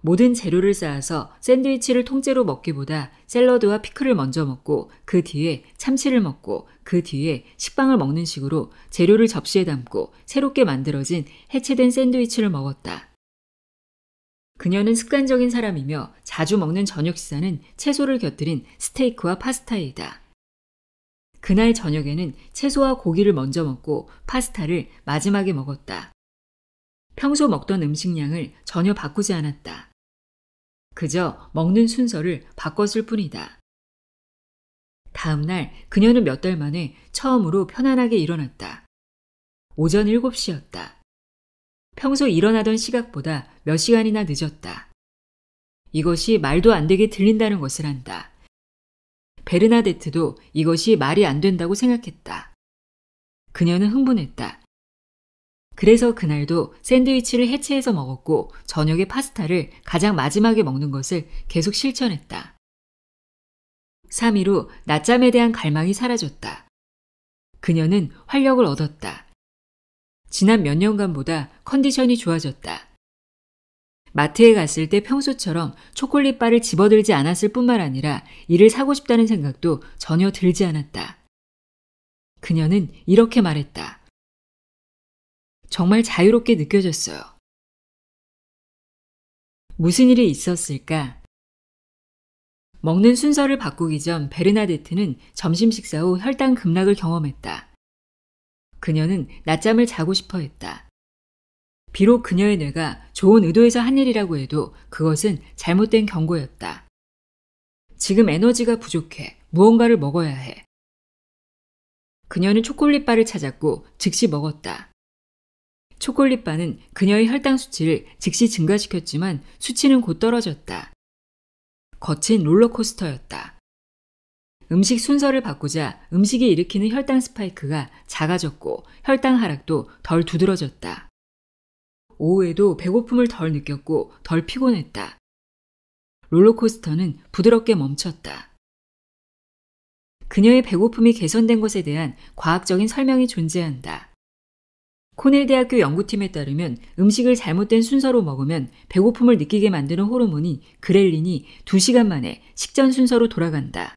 모든 재료를 쌓아서 샌드위치를 통째로 먹기보다 샐러드와 피클을 먼저 먹고 그 뒤에 참치를 먹고 그 뒤에 식빵을 먹는 식으로 재료를 접시에 담고 새롭게 만들어진 해체된 샌드위치를 먹었다. 그녀는 습관적인 사람이며 자주 먹는 저녁 식사는 채소를 곁들인 스테이크와 파스타이다. 그날 저녁에는 채소와 고기를 먼저 먹고 파스타를 마지막에 먹었다. 평소 먹던 음식량을 전혀 바꾸지 않았다. 그저 먹는 순서를 바꿨을 뿐이다. 다음 날 그녀는 몇 달 만에 처음으로 편안하게 일어났다. 오전 7시였다. 평소 일어나던 시각보다 몇 시간이나 늦었다. 이것이 말도 안 되게 들린다는 것을 안다. 베르나데트도 이것이 말이 안 된다고 생각했다. 그녀는 흥분했다. 그래서 그날도 샌드위치를 해체해서 먹었고 저녁에 파스타를 가장 마지막에 먹는 것을 계속 실천했다. 3일 후 낮잠에 대한 갈망이 사라졌다. 그녀는 활력을 얻었다. 지난 몇 년간보다 컨디션이 좋아졌다. 마트에 갔을 때 평소처럼 초콜릿바를 집어들지 않았을 뿐만 아니라 이를 사고 싶다는 생각도 전혀 들지 않았다. 그녀는 이렇게 말했다. 정말 자유롭게 느껴졌어요. 무슨 일이 있었을까? 먹는 순서를 바꾸기 전 베르나데트는 점심 식사 후 혈당 급락을 경험했다. 그녀는 낮잠을 자고 싶어 했다. 비록 그녀의 뇌가 좋은 의도에서 한 일이라고 해도 그것은 잘못된 경고였다. 지금 에너지가 부족해. 무언가를 먹어야 해. 그녀는 초콜릿바를 찾았고 즉시 먹었다. 초콜릿바는 그녀의 혈당 수치를 즉시 증가시켰지만 수치는 곧 떨어졌다. 거친 롤러코스터였다. 음식 순서를 바꾸자 음식이 일으키는 혈당 스파이크가 작아졌고 혈당 하락도 덜 두드러졌다. 오후에도 배고픔을 덜 느꼈고 덜 피곤했다. 롤러코스터는 부드럽게 멈췄다. 그녀의 배고픔이 개선된 것에 대한 과학적인 설명이 존재한다. 코넬 대학교 연구팀에 따르면 음식을 잘못된 순서로 먹으면 배고픔을 느끼게 만드는 호르몬인 그렐린이 2시간 만에 식전 순서로 돌아간다.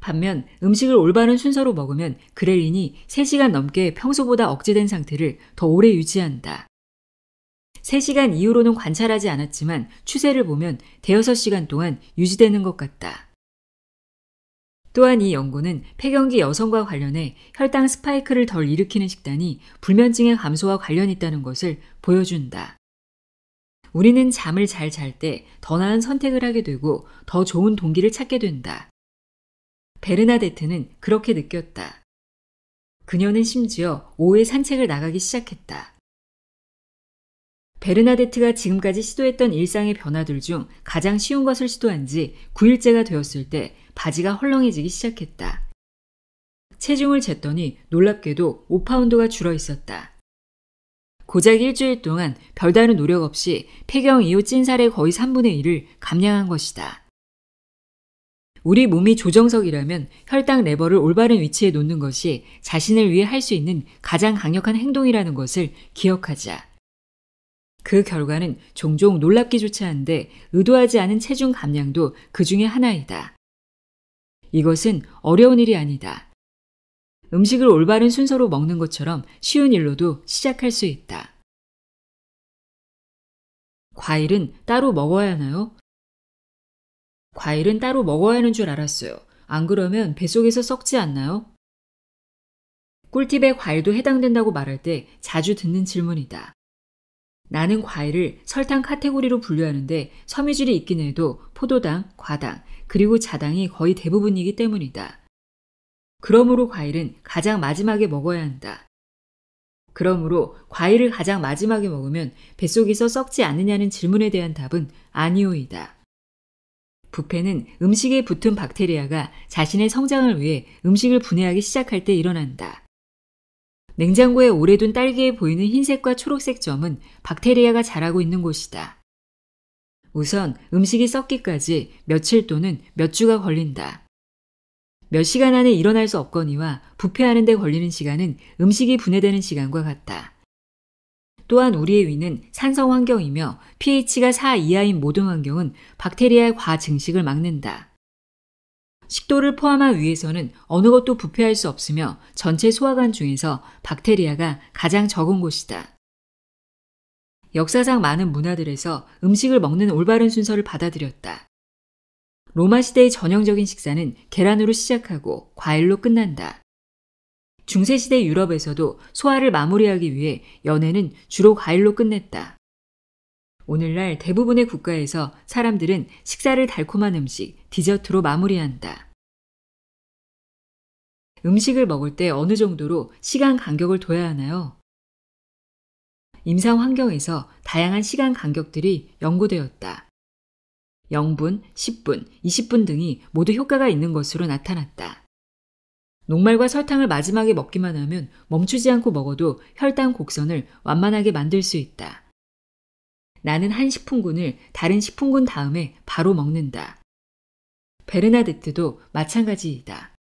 반면 음식을 올바른 순서로 먹으면 그렐린이 3시간 넘게 평소보다 억제된 상태를 더 오래 유지한다. 3시간 이후로는 관찰하지 않았지만 추세를 보면 대여섯 시간 동안 유지되는 것 같다. 또한 이 연구는 폐경기 여성과 관련해 혈당 스파이크를 덜 일으키는 식단이 불면증의 감소와 관련이 있다는 것을 보여준다. 우리는 잠을 잘 잘 때 더 나은 선택을 하게 되고 더 좋은 동기를 찾게 된다. 베르나데트는 그렇게 느꼈다. 그녀는 심지어 오후에 산책을 나가기 시작했다. 베르나데트가 지금까지 시도했던 일상의 변화들 중 가장 쉬운 것을 시도한 지 9일째가 되었을 때 바지가 헐렁해지기 시작했다. 체중을 쟀더니 놀랍게도 5파운드가 줄어 있었다. 고작 일주일 동안 별다른 노력 없이 폐경 이후 찐살의 거의 3분의 1을 감량한 것이다. 우리 몸이 조정석이라면 혈당 레버를 올바른 위치에 놓는 것이 자신을 위해 할 수 있는 가장 강력한 행동이라는 것을 기억하자. 그 결과는 종종 놀랍기조차 한데 의도하지 않은 체중 감량도 그 중에 하나이다. 이것은 어려운 일이 아니다. 음식을 올바른 순서로 먹는 것처럼 쉬운 일로도 시작할 수 있다. 과일은 따로 먹어야 하나요? 과일은 따로 먹어야 하는 줄 알았어요. 안 그러면 뱃속에서 썩지 않나요? 꿀팁에 과일도 해당된다고 말할 때 자주 듣는 질문이다. 나는 과일을 설탕 카테고리로 분류하는데 섬유질이 있긴 해도 포도당, 과당, 그리고 자당이 거의 대부분이기 때문이다. 그러므로 과일은 가장 마지막에 먹어야 한다. 그러므로 과일을 가장 마지막에 먹으면 뱃속에서 썩지 않느냐는 질문에 대한 답은 아니오이다. 부패는 음식에 붙은 박테리아가 자신의 성장을 위해 음식을 분해하기 시작할 때 일어난다. 냉장고에 오래 둔 딸기에 보이는 흰색과 초록색 점은 박테리아가 자라고 있는 곳이다. 우선 음식이 썩기까지 며칠 또는 몇 주가 걸린다. 몇 시간 안에 일어날 수 없거니와 부패하는 데 걸리는 시간은 음식이 분해되는 시간과 같다. 또한 우리의 위는 산성 환경이며 pH가 4 이하인 모든 환경은 박테리아의 과증식을 막는다. 식도를 포함한 위에서는 어느 것도 부패할 수 없으며 전체 소화관 중에서 박테리아가 가장 적은 곳이다. 역사상 많은 문화들에서 음식을 먹는 올바른 순서를 받아들였다. 로마 시대의 전형적인 식사는 계란으로 시작하고 과일로 끝난다. 중세시대 유럽에서도 소화를 마무리하기 위해 연회는 주로 과일로 끝냈다. 오늘날 대부분의 국가에서 사람들은 식사를 달콤한 음식, 디저트로 마무리한다. 음식을 먹을 때 어느 정도로 시간 간격을 둬야 하나요? 임상 환경에서 다양한 시간 간격들이 연구되었다. 0분, 10분, 20분 등이 모두 효과가 있는 것으로 나타났다. 녹말과 설탕을 마지막에 먹기만 하면 멈추지 않고 먹어도 혈당 곡선을 완만하게 만들 수 있다. 나는 한 식품군을 다른 식품군 다음에 바로 먹는다. 베르나데트도 마찬가지이다.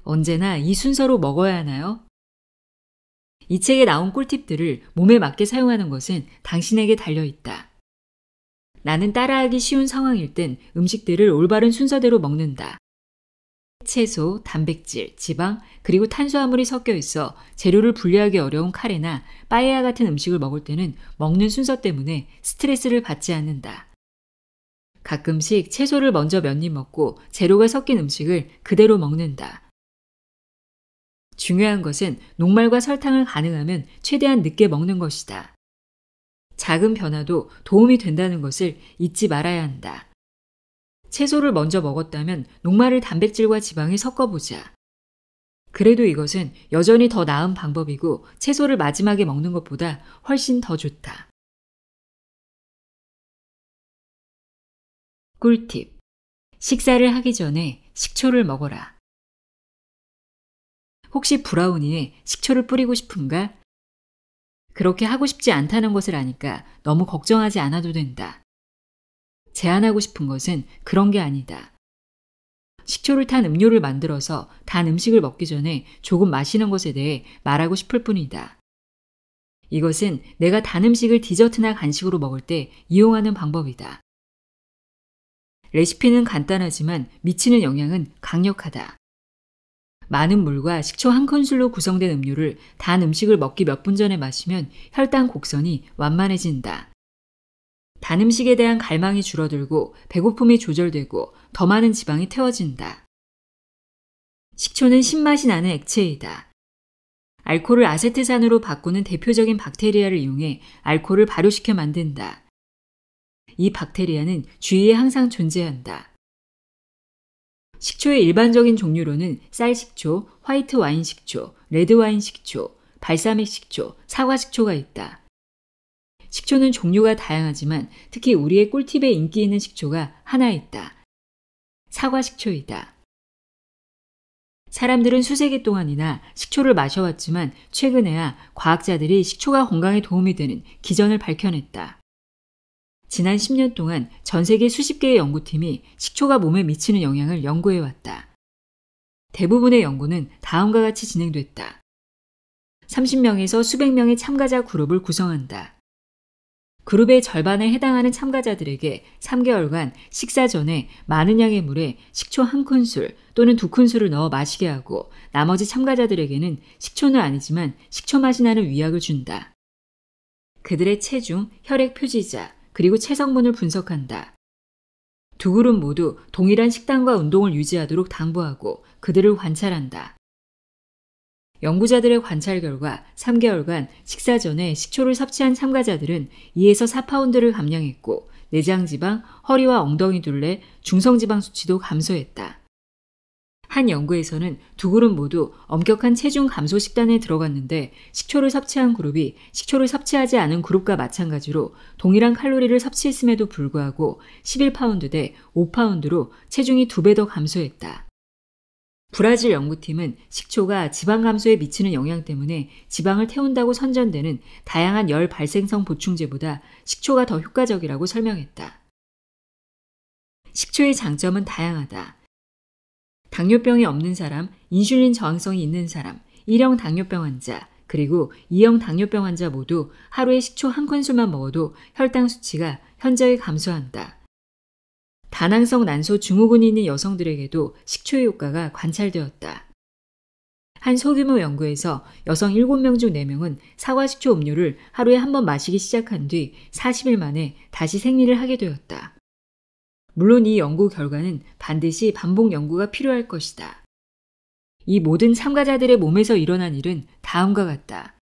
언제나 이 순서로 먹어야 하나요? 이 책에 나온 꿀팁들을 몸에 맞게 사용하는 것은 당신에게 달려있다. 나는 따라하기 쉬운 상황일 땐 음식들을 올바른 순서대로 먹는다. 채소, 단백질, 지방, 그리고 탄수화물이 섞여 있어 재료를 분리하기 어려운 카레나 빠에야 같은 음식을 먹을 때는 먹는 순서 때문에 스트레스를 받지 않는다. 가끔씩 채소를 먼저 몇 입 먹고 재료가 섞인 음식을 그대로 먹는다. 중요한 것은 녹말과 설탕을 가능하면 최대한 늦게 먹는 것이다. 작은 변화도 도움이 된다는 것을 잊지 말아야 한다. 채소를 먼저 먹었다면 녹말을 단백질과 지방에 섞어보자. 그래도 이것은 여전히 더 나은 방법이고 채소를 마지막에 먹는 것보다 훨씬 더 좋다. 꿀팁. 식사를 하기 전에 식초를 먹어라. 혹시 브라우니에 식초를 뿌리고 싶은가? 그렇게 하고 싶지 않다는 것을 아니까 너무 걱정하지 않아도 된다. 제안하고 싶은 것은 그런 게 아니다. 식초를 탄 음료를 만들어서 단 음식을 먹기 전에 조금 마시는 것에 대해 말하고 싶을 뿐이다. 이것은 내가 단 음식을 디저트나 간식으로 먹을 때 이용하는 방법이다. 레시피는 간단하지만 미치는 영향은 강력하다. 많은 물과 식초 한 큰술로 구성된 음료를 단 음식을 먹기 몇 분 전에 마시면 혈당 곡선이 완만해진다. 단 음식에 대한 갈망이 줄어들고 배고픔이 조절되고 더 많은 지방이 태워진다. 식초는 신맛이 나는 액체이다. 알코올을 아세트산으로 바꾸는 대표적인 박테리아를 이용해 알코올을 발효시켜 만든다. 이 박테리아는 주위에 항상 존재한다. 식초의 일반적인 종류로는 쌀식초, 화이트 와인 식초, 레드 와인 식초, 발사믹 식초, 사과 식초가 있다. 식초는 종류가 다양하지만 특히 우리의 꿀팁에 인기 있는 식초가 하나 있다. 사과 식초이다. 사람들은 수세기 동안이나 식초를 마셔왔지만 최근에야 과학자들이 식초가 건강에 도움이 되는 기전을 밝혀냈다. 지난 10년 동안 전 세계 수십 개의 연구팀이 식초가 몸에 미치는 영향을 연구해왔다. 대부분의 연구는 다음과 같이 진행됐다. 30명에서 수백 명의 참가자 그룹을 구성한다. 그룹의 절반에 해당하는 참가자들에게 3개월간 식사 전에 많은 양의 물에 식초 1큰술 또는 2큰술을 넣어 마시게 하고 나머지 참가자들에게는 식초는 아니지만 식초 맛이 나는 위약을 준다. 그들의 체중, 혈액 표지자, 그리고 체성분을 분석한다. 두 그룹 모두 동일한 식단과 운동을 유지하도록 당부하고 그들을 관찰한다. 연구자들의 관찰 결과 3개월간 식사 전에 식초를 섭취한 참가자들은 2에서 4파운드를 감량했고 내장지방, 허리와 엉덩이 둘레, 중성지방 수치도 감소했다. 한 연구에서는 두 그룹 모두 엄격한 체중 감소 식단에 들어갔는데 식초를 섭취한 그룹이 식초를 섭취하지 않은 그룹과 마찬가지로 동일한 칼로리를 섭취했음에도 불구하고 11파운드 대 5파운드로 체중이 2배 더 감소했다. 브라질 연구팀은 식초가 지방 감소에 미치는 영향 때문에 지방을 태운다고 선전되는 다양한 열 발생성 보충제보다 식초가 더 효과적이라고 설명했다. 식초의 장점은 다양하다. 당뇨병이 없는 사람, 인슐린 저항성이 있는 사람, 1형 당뇨병 환자, 그리고 2형 당뇨병 환자 모두 하루에 식초 1큰술만 먹어도 혈당 수치가 현저히 감소한다. 다낭성 난소 증후군이 있는 여성들에게도 식초의 효과가 관찰되었다. 한 소규모 연구에서 여성 7명 중 4명은 사과식초 음료를 하루에 한 번 마시기 시작한 뒤 40일 만에 다시 생리를 하게 되었다. 물론 이 연구 결과는 반드시 반복 연구가 필요할 것이다. 이 모든 참가자들의 몸에서 일어난 일은 다음과 같다.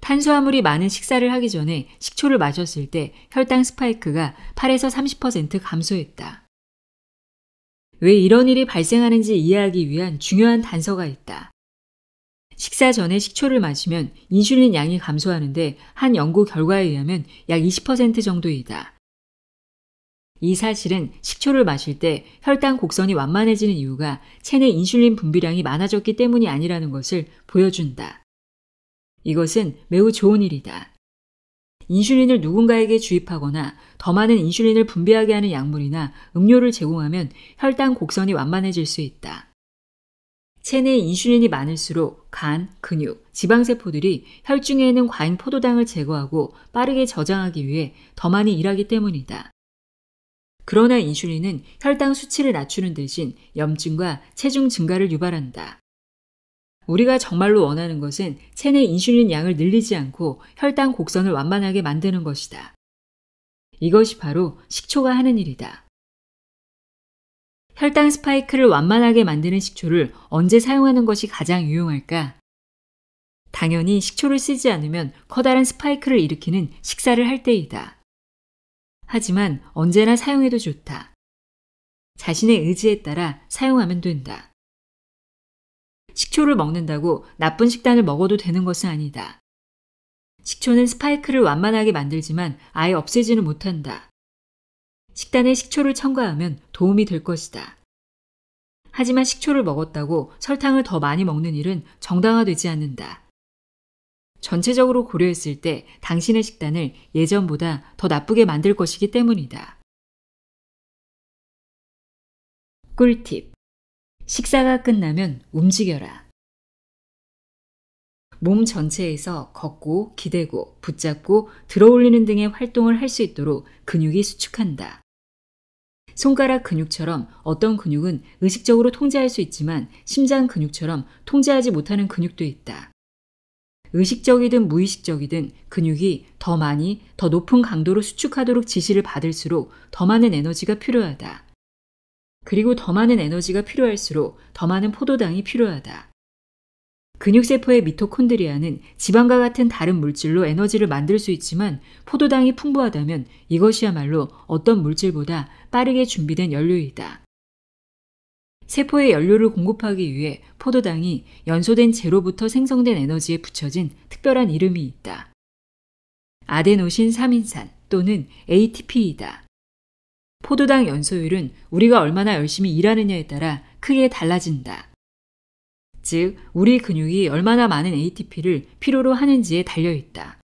탄수화물이 많은 식사를 하기 전에 식초를 마셨을 때 혈당 스파이크가 8에서 30% 감소했다. 왜 이런 일이 발생하는지 이해하기 위한 중요한 단서가 있다. 식사 전에 식초를 마시면 인슐린 양이 감소하는데 한 연구 결과에 의하면 약 20% 정도이다. 이 사실은 식초를 마실 때 혈당 곡선이 완만해지는 이유가 체내 인슐린 분비량이 많아졌기 때문이 아니라는 것을 보여준다. 이것은 매우 좋은 일이다. 인슐린을 누군가에게 주입하거나 더 많은 인슐린을 분비하게 하는 약물이나 음료를 제공하면 혈당 곡선이 완만해질 수 있다. 체내에 인슐린이 많을수록 간, 근육, 지방세포들이 혈중에 있는 과잉 포도당을 제거하고 빠르게 저장하기 위해 더 많이 일하기 때문이다. 그러나 인슐린은 혈당 수치를 낮추는 대신 염증과 체중 증가를 유발한다. 우리가 정말로 원하는 것은 체내 인슐린 양을 늘리지 않고 혈당 곡선을 완만하게 만드는 것이다. 이것이 바로 식초가 하는 일이다. 혈당 스파이크를 완만하게 만드는 식초를 언제 사용하는 것이 가장 유용할까? 당연히 식초를 쓰지 않으면 커다란 스파이크를 일으키는 식사를 할 때이다. 하지만 언제나 사용해도 좋다. 자신의 의지에 따라 사용하면 된다. 식초를 먹는다고 나쁜 식단을 먹어도 되는 것은 아니다. 식초는 스파이크를 완만하게 만들지만 아예 없애지는 못한다. 식단에 식초를 첨가하면 도움이 될 것이다. 하지만 식초를 먹었다고 설탕을 더 많이 먹는 일은 정당화되지 않는다. 전체적으로 고려했을 때 당신의 식단을 예전보다 더 나쁘게 만들 것이기 때문이다. 꿀팁. 식사가 끝나면 움직여라. 몸 전체에서 걷고, 기대고, 붙잡고, 들어올리는 등의 활동을 할 수 있도록 근육이 수축한다. 손가락 근육처럼 어떤 근육은 의식적으로 통제할 수 있지만 심장 근육처럼 통제하지 못하는 근육도 있다. 의식적이든 무의식적이든 근육이 더 많이, 더 높은 강도로 수축하도록 지시를 받을수록 더 많은 에너지가 필요하다. 그리고 더 많은 에너지가 필요할수록 더 많은 포도당이 필요하다. 근육세포의 미토콘드리아는 지방과 같은 다른 물질로 에너지를 만들 수 있지만 포도당이 풍부하다면 이것이야말로 어떤 물질보다 빠르게 준비된 연료이다. 세포에 연료를 공급하기 위해 포도당이 연소된 재로부터 생성된 에너지에 붙여진 특별한 이름이 있다. 아데노신 3인산 또는 ATP이다. 포도당 연소율은 우리가 얼마나 열심히 일하느냐에 따라 크게 달라진다. 즉, 우리 근육이 얼마나 많은 ATP를 필요로 하는지에 달려있다.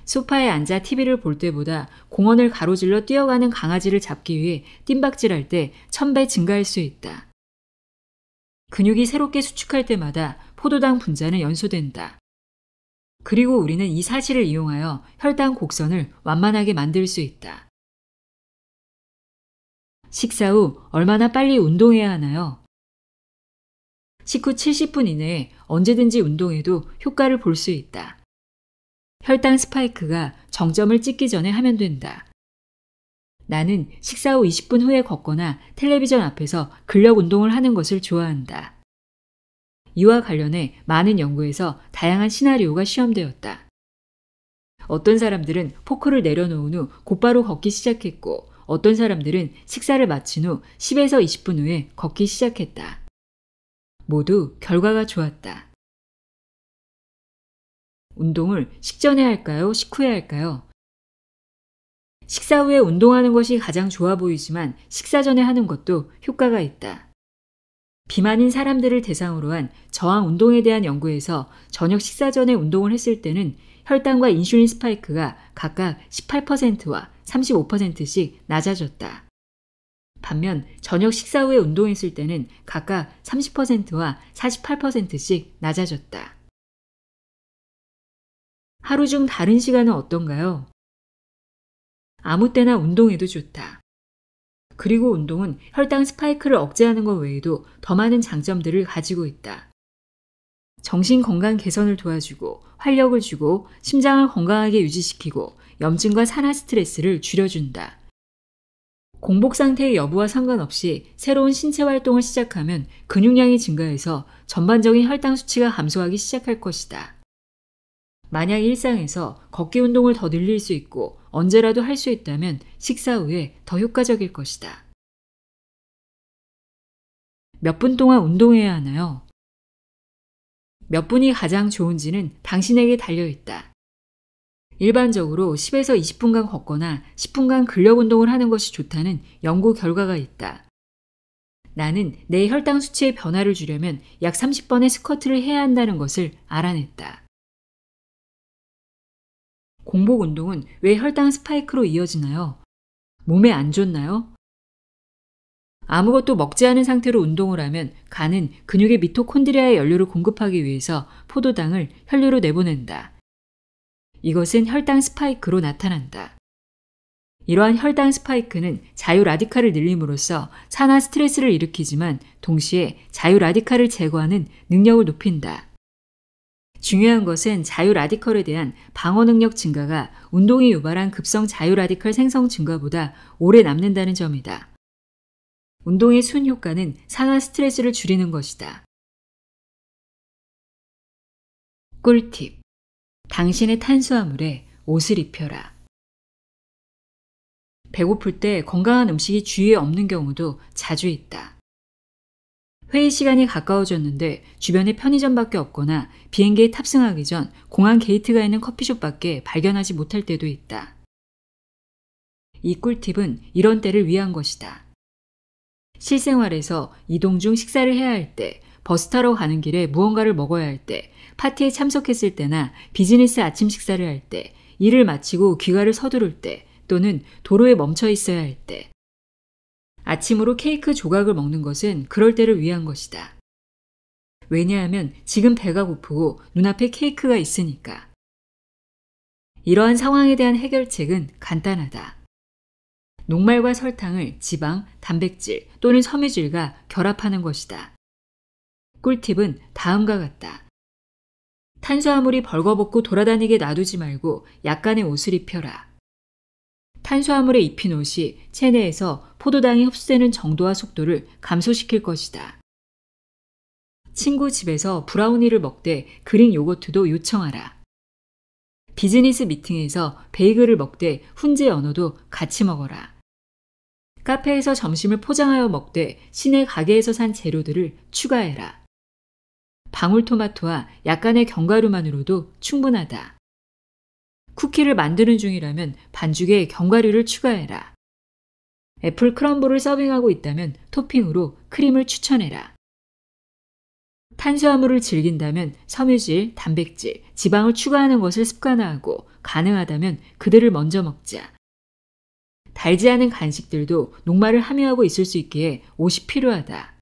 소파에 앉아 TV를 볼 때보다 공원을 가로질러 뛰어가는 강아지를 잡기 위해 뜀박질할 때 1000배 증가할 수 있다. 근육이 새롭게 수축할 때마다 포도당 분자는 연소된다. 그리고 우리는 이 사실을 이용하여 혈당 곡선을 완만하게 만들 수 있다. 식사 후 얼마나 빨리 운동해야 하나요? 식후 70분 이내에 언제든지 운동해도 효과를 볼 수 있다. 혈당 스파이크가 정점을 찍기 전에 하면 된다. 나는 식사 후 20분 후에 걷거나 텔레비전 앞에서 근력 운동을 하는 것을 좋아한다. 이와 관련해 많은 연구에서 다양한 시나리오가 시험되었다. 어떤 사람들은 포크를 내려놓은 후 곧바로 걷기 시작했고 어떤 사람들은 식사를 마친 후 10에서 20분 후에 걷기 시작했다. 모두 결과가 좋았다. 운동을 식전에 할까요? 식후에 할까요? 식사 후에 운동하는 것이 가장 좋아 보이지만 식사 전에 하는 것도 효과가 있다. 비만인 사람들을 대상으로 한 저항 운동에 대한 연구에서 저녁 식사 전에 운동을 했을 때는 혈당과 인슐린 스파이크가 각각 18%와 35%씩 낮아졌다. 반면 저녁 식사 후에 운동했을 때는 각각 30%와 48%씩 낮아졌다. 하루 중 다른 시간은 어떤가요? 아무 때나 운동해도 좋다. 그리고 운동은 혈당 스파이크를 억제하는 것 외에도 더 많은 장점들을 가지고 있다. 정신 건강 개선을 도와주고 활력을 주고 심장을 건강하게 유지시키고 염증과 산화 스트레스를 줄여준다. 공복 상태의 여부와 상관없이 새로운 신체 활동을 시작하면 근육량이 증가해서 전반적인 혈당 수치가 감소하기 시작할 것이다. 만약 일상에서 걷기 운동을 더 늘릴 수 있고 언제라도 할 수 있다면 식사 후에 더 효과적일 것이다. 몇 분 동안 운동해야 하나요? 몇 분이 가장 좋은지는 당신에게 달려있다. 일반적으로 10에서 20분간 걷거나 10분간 근력 운동을 하는 것이 좋다는 연구 결과가 있다. 나는 내 혈당 수치의 변화를 주려면 약 30번의 스쿼트를 해야 한다는 것을 알아냈다. 공복 운동은 왜 혈당 스파이크로 이어지나요? 몸에 안 좋나요? 아무것도 먹지 않은 상태로 운동을 하면 간은 근육의 미토콘드리아의 연료를 공급하기 위해서 포도당을 혈류로 내보낸다. 이것은 혈당 스파이크로 나타난다. 이러한 혈당 스파이크는 자유 라디칼을 늘림으로써 산화 스트레스를 일으키지만 동시에 자유 라디칼을 제거하는 능력을 높인다. 중요한 것은 자유 라디칼에 대한 방어 능력 증가가 운동이 유발한 급성 자유 라디칼 생성 증가보다 오래 남는다는 점이다. 운동의 순 효과는 산화 스트레스를 줄이는 것이다. 꿀팁. 당신의 탄수화물에 옷을 입혀라. 배고플 때 건강한 음식이 주위에 없는 경우도 자주 있다. 회의 시간이 가까워졌는데 주변에 편의점밖에 없거나 비행기에 탑승하기 전 공항 게이트가 있는 커피숍밖에 발견하지 못할 때도 있다. 이 꿀팁은 이런 때를 위한 것이다. 실생활에서 이동 중 식사를 해야 할 때, 버스 타러 가는 길에 무언가를 먹어야 할 때, 파티에 참석했을 때나 비즈니스 아침 식사를 할 때, 일을 마치고 귀가를 서두를 때, 또는 도로에 멈춰 있어야 할 때. 아침으로 케이크 조각을 먹는 것은 그럴 때를 위한 것이다. 왜냐하면 지금 배가 고프고 눈앞에 케이크가 있으니까. 이러한 상황에 대한 해결책은 간단하다. 녹말과 설탕을 지방, 단백질 또는 섬유질과 결합하는 것이다. 꿀팁은 다음과 같다. 탄수화물이 벌거벗고 돌아다니게 놔두지 말고 약간의 옷을 입혀라. 탄수화물에 입힌 옷이 체내에서 포도당이 흡수되는 정도와 속도를 감소시킬 것이다. 친구 집에서 브라우니를 먹되 그릭 요거트도 요청하라. 비즈니스 미팅에서 베이글을 먹되 훈제 연어도 같이 먹어라. 카페에서 점심을 포장하여 먹되 시내 가게에서 산 재료들을 추가해라. 방울토마토와 약간의 견과류만으로도 충분하다. 쿠키를 만드는 중이라면 반죽에 견과류를 추가해라. 애플 크럼블을 서빙하고 있다면 토핑으로 크림을 추천해라. 탄수화물을 즐긴다면 섬유질, 단백질, 지방을 추가하는 것을 습관화하고 가능하다면 그들을 먼저 먹자. 달지 않은 간식들도 녹말을 함유하고 있을 수 있기에 옷이 필요하다.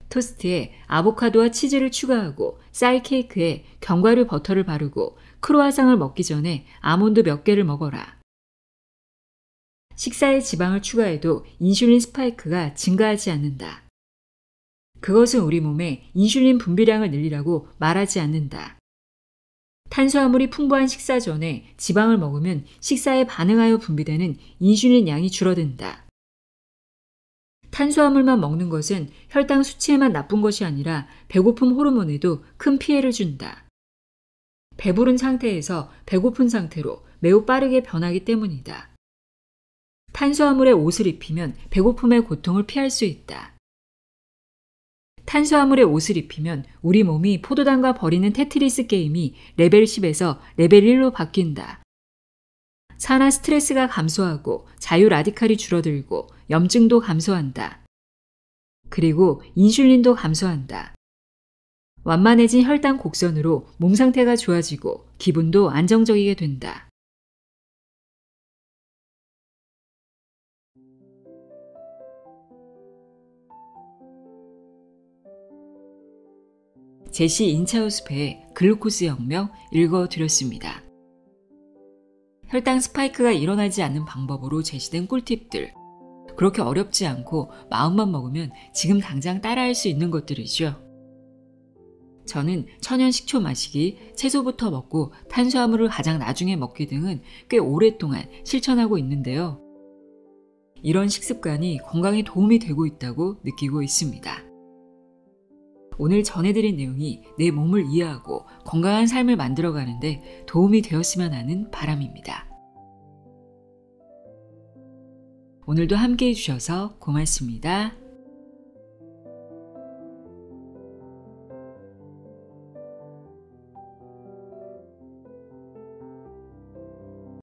토스트에 아보카도와 치즈를 추가하고 쌀 케이크에 견과류 버터를 바르고 크로와상을 먹기 전에 아몬드 몇 개를 먹어라. 식사에 지방을 추가해도 인슐린 스파이크가 증가하지 않는다. 그것은 우리 몸에 인슐린 분비량을 늘리라고 말하지 않는다. 탄수화물이 풍부한 식사 전에 지방을 먹으면 식사에 반응하여 분비되는 인슐린 양이 줄어든다. 탄수화물만 먹는 것은 혈당 수치에만 나쁜 것이 아니라 배고픔 호르몬에도 큰 피해를 준다. 배부른 상태에서 배고픈 상태로 매우 빠르게 변하기 때문이다. 탄수화물에 옷을 입히면 배고픔의 고통을 피할 수 있다. 탄수화물에 옷을 입히면 우리 몸이 포도당과 벌이는 테트리스 게임이 레벨 10에서 레벨 1로 바뀐다. 산화 스트레스가 감소하고 자유 라디칼이 줄어들고 염증도 감소한다. 그리고 인슐린도 감소한다. 완만해진 혈당 곡선으로 몸 상태가 좋아지고 기분도 안정적이게 된다. 제시 인차우스페의 글루코스 혁명 읽어드렸습니다. 혈당 스파이크가 일어나지 않는 방법으로 제시된 꿀팁들. 그렇게 어렵지 않고 마음만 먹으면 지금 당장 따라할 수 있는 것들이죠. 저는 천연 식초 마시기, 채소부터 먹고 탄수화물을 가장 나중에 먹기 등은 꽤 오랫동안 실천하고 있는데요. 이런 식습관이 건강에 도움이 되고 있다고 느끼고 있습니다. 오늘 전해드린 내용이 내 몸을 이해하고 건강한 삶을 만들어가는데 도움이 되었으면 하는 바람입니다. 오늘도 함께 해주셔서 고맙습니다.